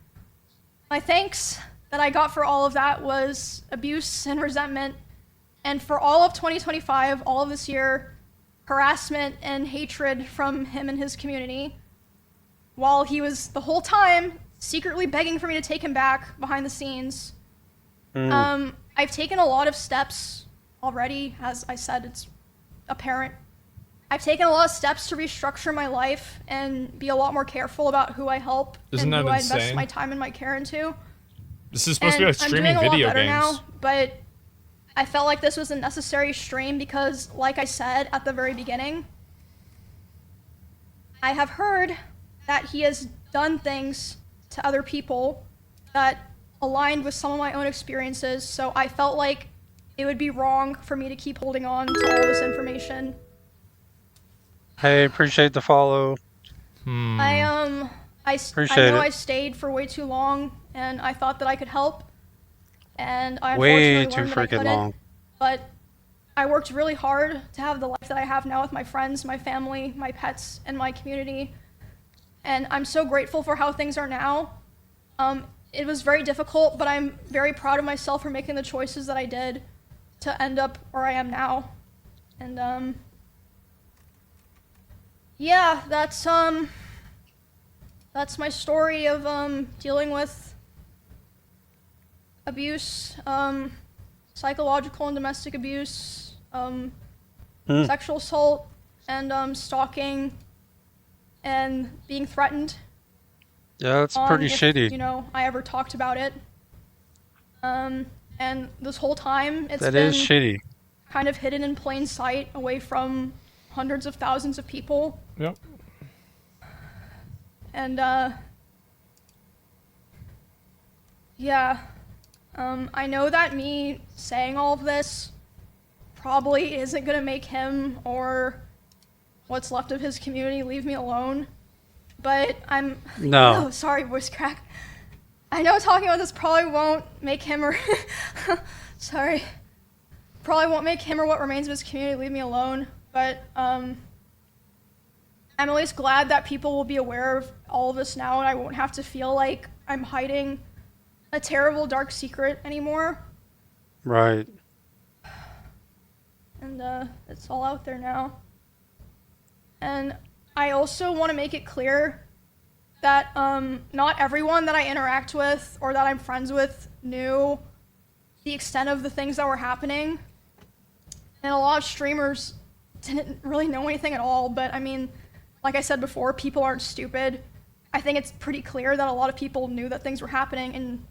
my thanks that I got for all of that was abuse and resentment, and for all of 2025, all of this year, harassment and hatred from him and his community, while he was the whole time secretly begging for me to take him back behind the scenes. I've taken a lot of steps already. As I said, it's apparent. I've taken a lot of steps to restructure my life and be a lot more careful about who I help Isn't and that who I invest insane? my time and my care into. This is supposed to be And like I'm streaming doing a video lot better games. now, but I felt like this was a necessary stream because, like I said at the very beginning, I have heard that he has done things to other people that aligned with some of my own experiences, so I felt like it would be wrong for me to keep holding on to all this information. hey, appreciate the follow. I Appreciate know it. I stayed for way too long, and I thought that I could help, and I Way unfortunately too learned that I freaking couldn't. long. But I worked really hard to have the life that I have now with my friends, my family, my pets, and my community. And I'm so grateful for how things are now. It was very difficult, but I'm very proud of myself for making the choices that I did to end up where I am now. And yeah, that's my story of dealing with abuse, psychological and domestic abuse, sexual assault, and stalking, and being threatened. Yeah, that's pretty If, shitty. you know, I ever talked about it. And this whole time, it's That been is shitty. kind of hidden in plain sight, away from hundreds of thousands of people. Yep. And yeah, I know that me saying all of this probably isn't gonna make him or what's left of his community leave me alone, but No. Oh, sorry, voice crack. I know talking about this probably won't make him or sorry, probably won't make him or what remains of his community leave me alone, but I'm always glad that people will be aware of all of this now, and I won't have to feel like I'm hiding a terrible dark secret anymore. Right. And it's all out there now. And I also want to make it clear that not everyone that I interact with or that I'm friends with knew the extent of the things that were happening. And a lot of streamers didn't really know anything at all, but I mean, like I said before, people aren't stupid. I think it's pretty clear that a lot of people knew that things were happening, and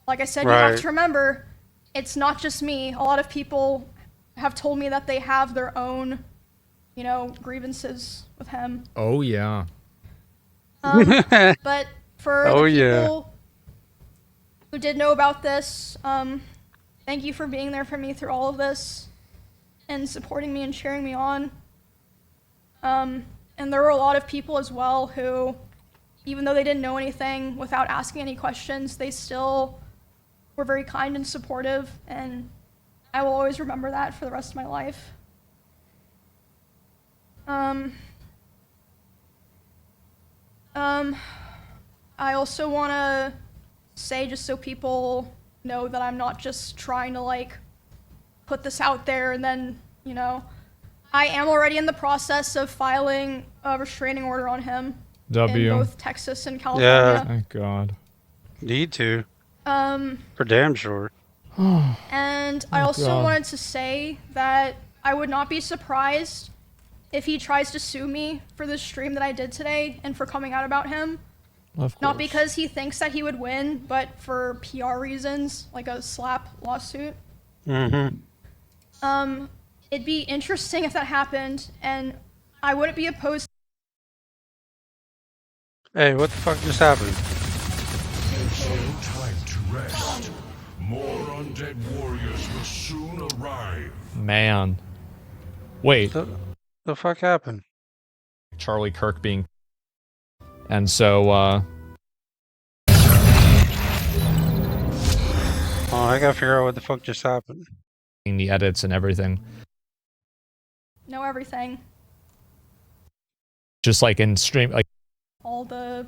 like I said, you have to remember, it's not just me. A lot of people have told me that they have their own, you know, grievances with him. Oh, yeah. But for the people who did know about this, thank you for being there for me through all of this and supporting me and cheering me on. And there were a lot of people as well who, even though they didn't know anything, without asking any questions, they still were very kind and supportive, and I will always remember that for the rest of my life. I also want to say, just so people know, that I'm not just trying to like put this out there and then, you know, I am already in the process of filing a restraining order on him in both Texas and California. Yeah. Thank God. Need to. For damn sure. And I also wanted to say that I would not be surprised if he tries to sue me for this stream that I did today and for coming out about him. Of course. Not because he thinks that he would win, but for PR reasons, like a slap lawsuit. It'd be interesting if that happened, and I wouldn't be opposed. Hey, what the fuck just happened? It's no time to rest. More undead warriors will soon arrive. Man. Wait. The fuck happened? Charlie Kirk being... And so, Oh, I gotta figure out what the fuck just happened. the edits and everything. Know everything. Just like in stream, like... All the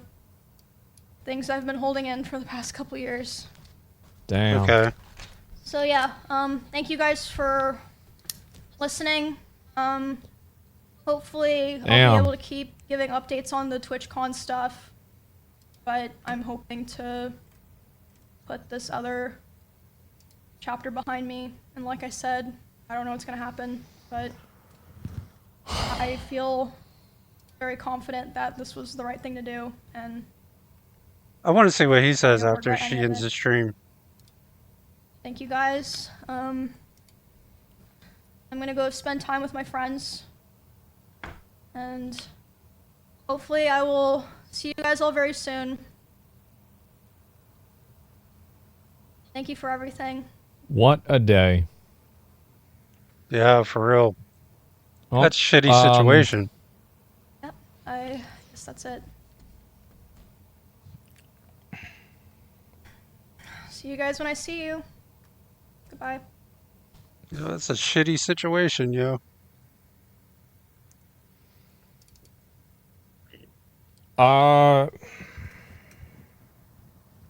things I've been holding in for the past couple years. Damn. Okay. So yeah, thank you guys for listening. Hopefully I'll be able to keep giving updates on the TwitchCon stuff, but I'm hoping to put this other chapter behind me. And like I said, I don't know what's gonna happen, but I feel very confident that this was the right thing to do, and I want to see what he says I don't after regret she any of ends it. the stream. Thank you guys. I'm gonna go spend time with my friends, and hopefully I will see you guys all very soon. Thank you for everything. What a day. Yeah, for real. Well, That's a shitty situation. Yep, I guess that's it. See you guys when I see you. Goodbye. Yeah, that's a shitty situation, yo.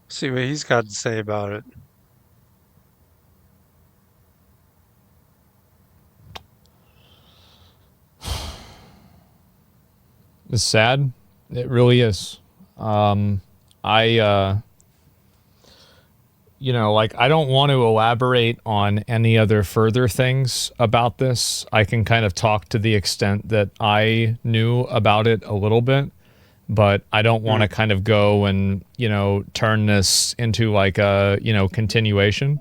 See what he's got to say about it. It's sad. It really is. You know, like, I don't want to elaborate on any other further things about this. I can kind of talk to the extent that I knew about it a little bit, but I don't want to kind of go and, you know, turn this into like a, you know, continuation.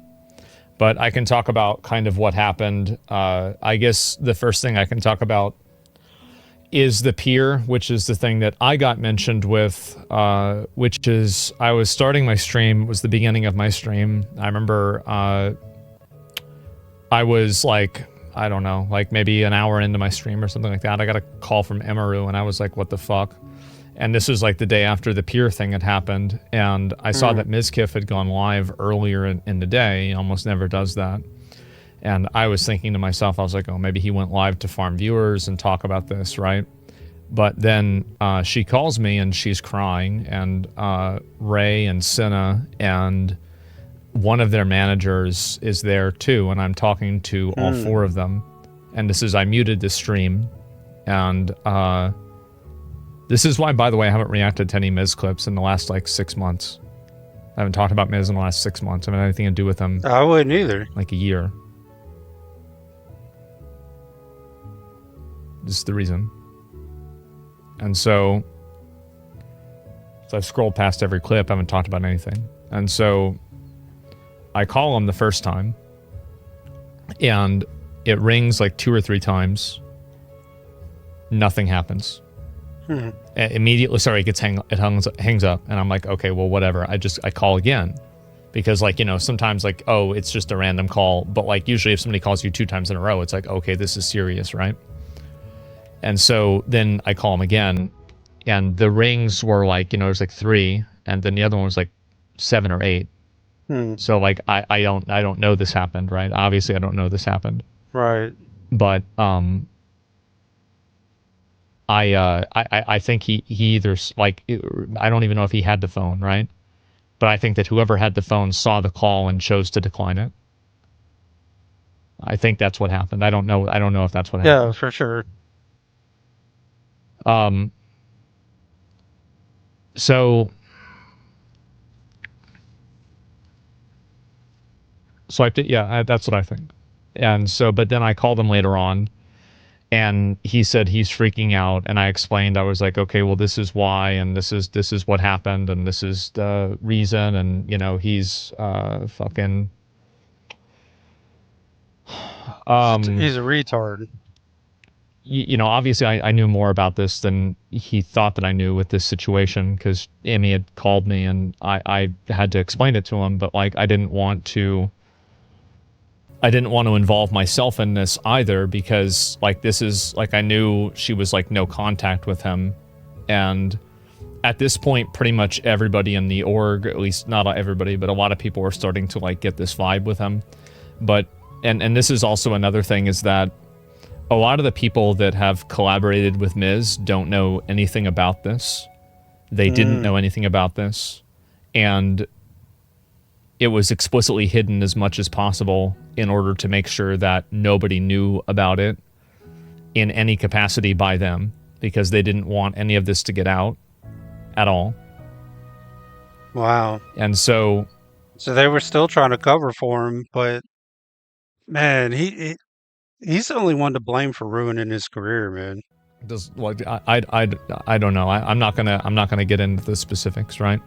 But I can talk about kind of what happened. I guess the first thing I can talk about is the pier, which is the thing that I got mentioned with, which is I was starting my stream, it was the beginning of my stream. I remember I was like, I don't know, like maybe an hour into my stream or something like that. I got a call from Emaru and I was like, what the fuck? And this was like the day after the pier thing had happened. And I saw that Mizkif had gone live earlier in the day. He almost never does that. And I was thinking to myself, I was like, oh, maybe he went live to farm viewers and talk about this, right? But then she calls me and she's crying, and Ray and Cinna and one of their managers is there too, and I'm talking to all four of them. And this is, I muted the stream, and this is why, by the way, I haven't reacted to any Miz clips in the last like 6 months. I haven't talked about Miz in the last 6 months. I haven't had anything to do with him I wouldn't either. like a year. This is the reason. And so I've scrolled past every clip. I haven't talked about anything. And so I call him the first time, and it rings like 2 or 3 times. Nothing happens. Immediately, sorry, it hangs up, and I'm like, okay, well, whatever. I call again, because like, you know, sometimes like, oh, it's just a random call, but like usually if somebody calls you 2 times in a row, it's like, okay, this is serious, right? And so then I call him again, and the rings were like, you know, it was like 3, and then the other one was like 7 or 8. So like I don't know this happened, right? Obviously I don't know this happened. Right. But I think he either like, I don't even know if he had the phone, right? But I think that whoever had the phone saw the call and chose to decline it. I think that's what happened. I don't know if that's what happened. Yeah, for sure. So I did, yeah, that's what I think. And so, but then I called him later on, and he said he's freaking out, and I explained, I was like, okay, well, this is why, and this is what happened, and this is the reason, and, you know, he's fucking He's a retard. you know, obviously I knew more about this than he thought that I knew with this situation, because Amy had called me and I had to explain it to him, but like I didn't want to involve myself in this either, because like this is like, I knew she was like no contact with him, and at this point pretty much everybody in the org, at least not everybody, but a lot of people were starting to like get this vibe with him. But and this is also another thing, is that a lot of the people that have collaborated with Miz don't know anything about this. They didn't know anything about this, and it was explicitly hidden as much as possible in order to make sure that nobody knew about it in any capacity by them, because they didn't want any of this to get out at all. Wow. And so they were still trying to cover for him, but man, he's the only one to blame for ruining his career, man. does, like, I don't know. I'm not gonna get into the specifics, right?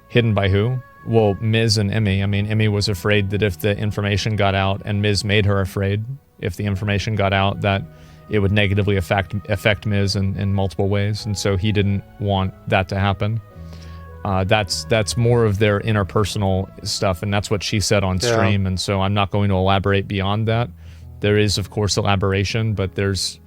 Hidden by who? Well, Miz and Emmy. I mean, Emmy was afraid that if the information got out, and Miz made her afraid, if the information got out, that it would negatively affect Miz in multiple ways, and so he didn't want that to happen. That's more of their interpersonal stuff, and that's what she said on stream, and so I'm not going to elaborate beyond that. There is, of course, elaboration, but there's,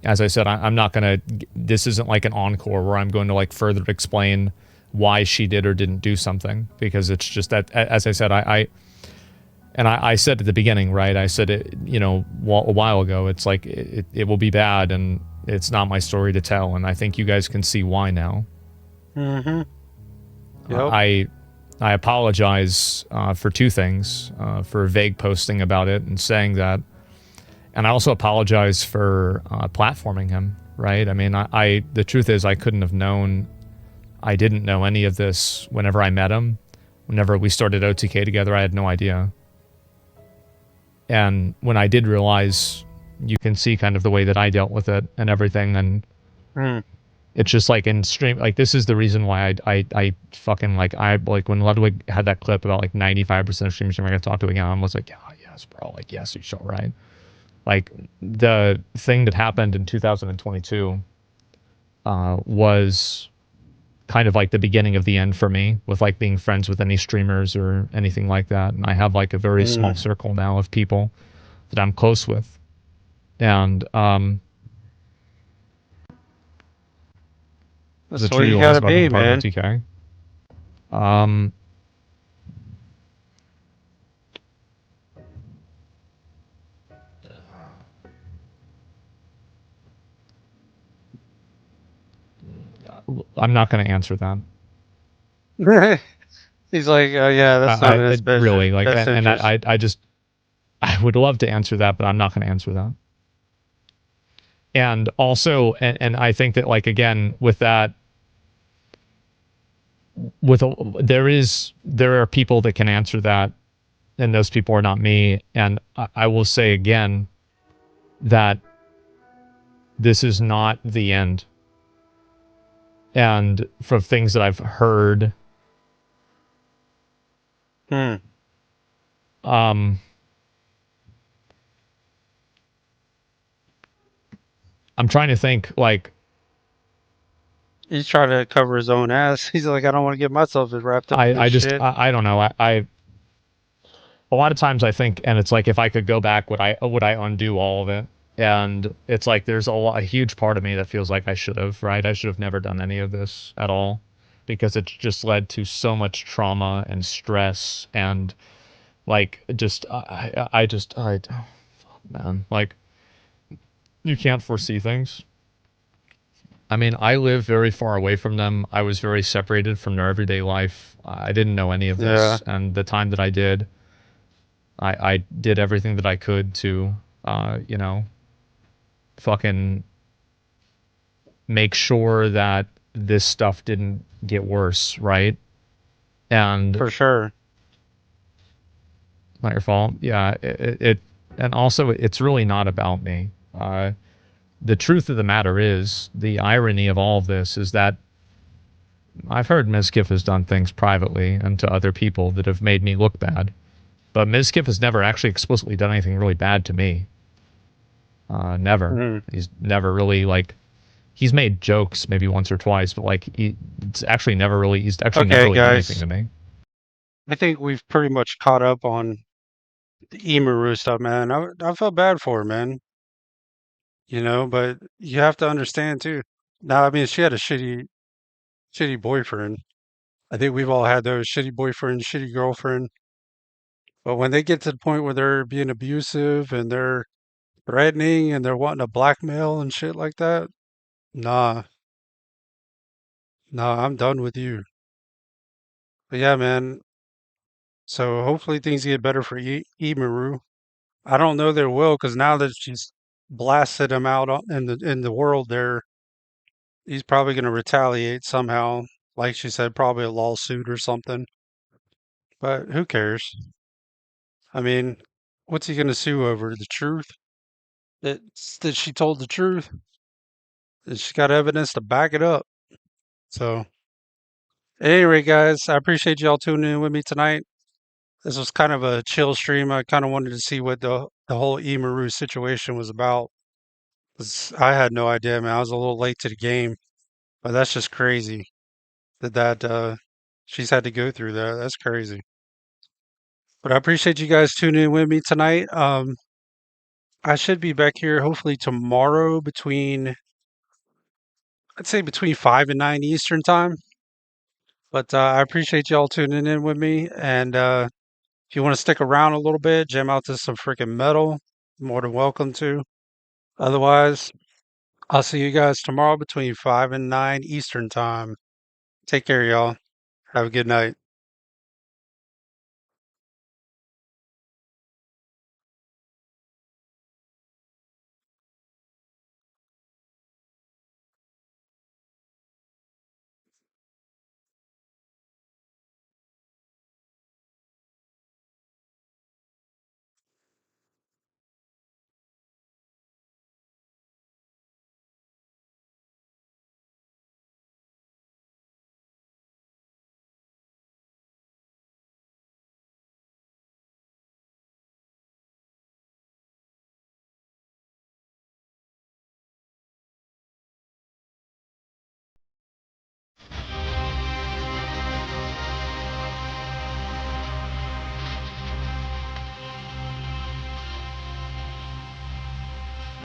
as I said, I'm not going to, this isn't like an encore where I'm going to like further explain why she did or didn't do something, because it's just that, as I said, I said at the beginning, right? I said it, you know, a while ago, it's like, it will be bad, and it's not my story to tell, and I think you guys can see why now. Yep. I apologize for 2 things, for vague posting about it and saying that, and I also apologize for platforming him, right? I mean, the truth is, I couldn't have known, I didn't know any of this whenever I met him. Whenever we started OTK together, I had no idea. And when I did realize, you can see kind of the way that I dealt with it and everything, and it's just like in stream, like this is the reason why I fucking like when Ludwig had that clip about like 95% of streamers never gonna talk to again, I was like, yeah, yes, bro, like yes, you shall, right? Like the thing that happened in 2022 was kind of like the beginning of the end for me, with like being friends with any streamers or anything like that. And I have like a very small circle now of people that I'm close with, and That's the the way you trio was gotta about be, part of man. OTK. I'm not going to answer that. He's like, oh yeah, that's not in his Really like, best and interest. I just I would love to answer that, but I'm not going to answer that. And also, and I think that like again with that, there are people that can answer that, and those people are not me. And I will say again that this is not the end. And from things that I've heard, Hmm. um, I'm trying to think like He's trying to cover his own ass. He's like, I don't want to get myself wrapped up in this I just shit. I don't know. I a lot of times I think, and it's like if I could go back, would I undo all of it? And it's like there's a huge part of me that feels like I should have, right? I should have never done any of this at all, because it's just led to so much trauma and stress and like just I man, like you can't foresee things. I mean, I live very far away from them. I was very separated from their everyday life. I didn't know any of Yeah, this, and the time that I did, I did everything that I could to, you know, fucking make sure that this stuff didn't get worse, right? And for sure. not your fault. Yeah, and also it's really not about me. The truth of the matter is, the irony of all of this is that I've heard Mizkif has done things privately and to other people that have made me look bad, but Mizkif has never actually explicitly done anything really bad to me. Never. Hmm. He's never really like he's made jokes maybe once or twice, but like he's actually never Okay, really done anything guys. to me. I think we've pretty much caught up on the Emaru stuff, man. I felt bad for her, man. But you have to understand too. Now, I mean, she had a shitty boyfriend. I think we've all had those shitty boyfriend, shitty girlfriend. But when they get to the point where they're being abusive and they're threatening and they're wanting to blackmail and shit like that, nah, nah, I'm done with you. But yeah, man. So hopefully things get better for Emaru. I don't know they will because now that she's blasted him out in the world, there he's probably going to retaliate somehow. Like she said, probably a lawsuit or something. But who cares? I mean, what's he going to sue over? The truth that that she told the truth. And she's got evidence to back it up. So anyway, guys, I appreciate y'all tuning in with me tonight. This was kind of a chill stream. I kind of wanted to see what the whole Emaru situation was about. 'Cause I had no idea, man. I was a little late to the game, but that's just crazy that she's had to go through that. That's crazy. But I appreciate you guys tuning in with me tonight. I should be back here hopefully tomorrow I'd say between 5 and 9 Eastern time. But I appreciate y'all tuning in with me. And if you want to stick around a little bit, jam out to some freaking metal, more than welcome to. Otherwise, I'll see you guys tomorrow between 5 and 9 Eastern time. Take care, y'all. Have a good night.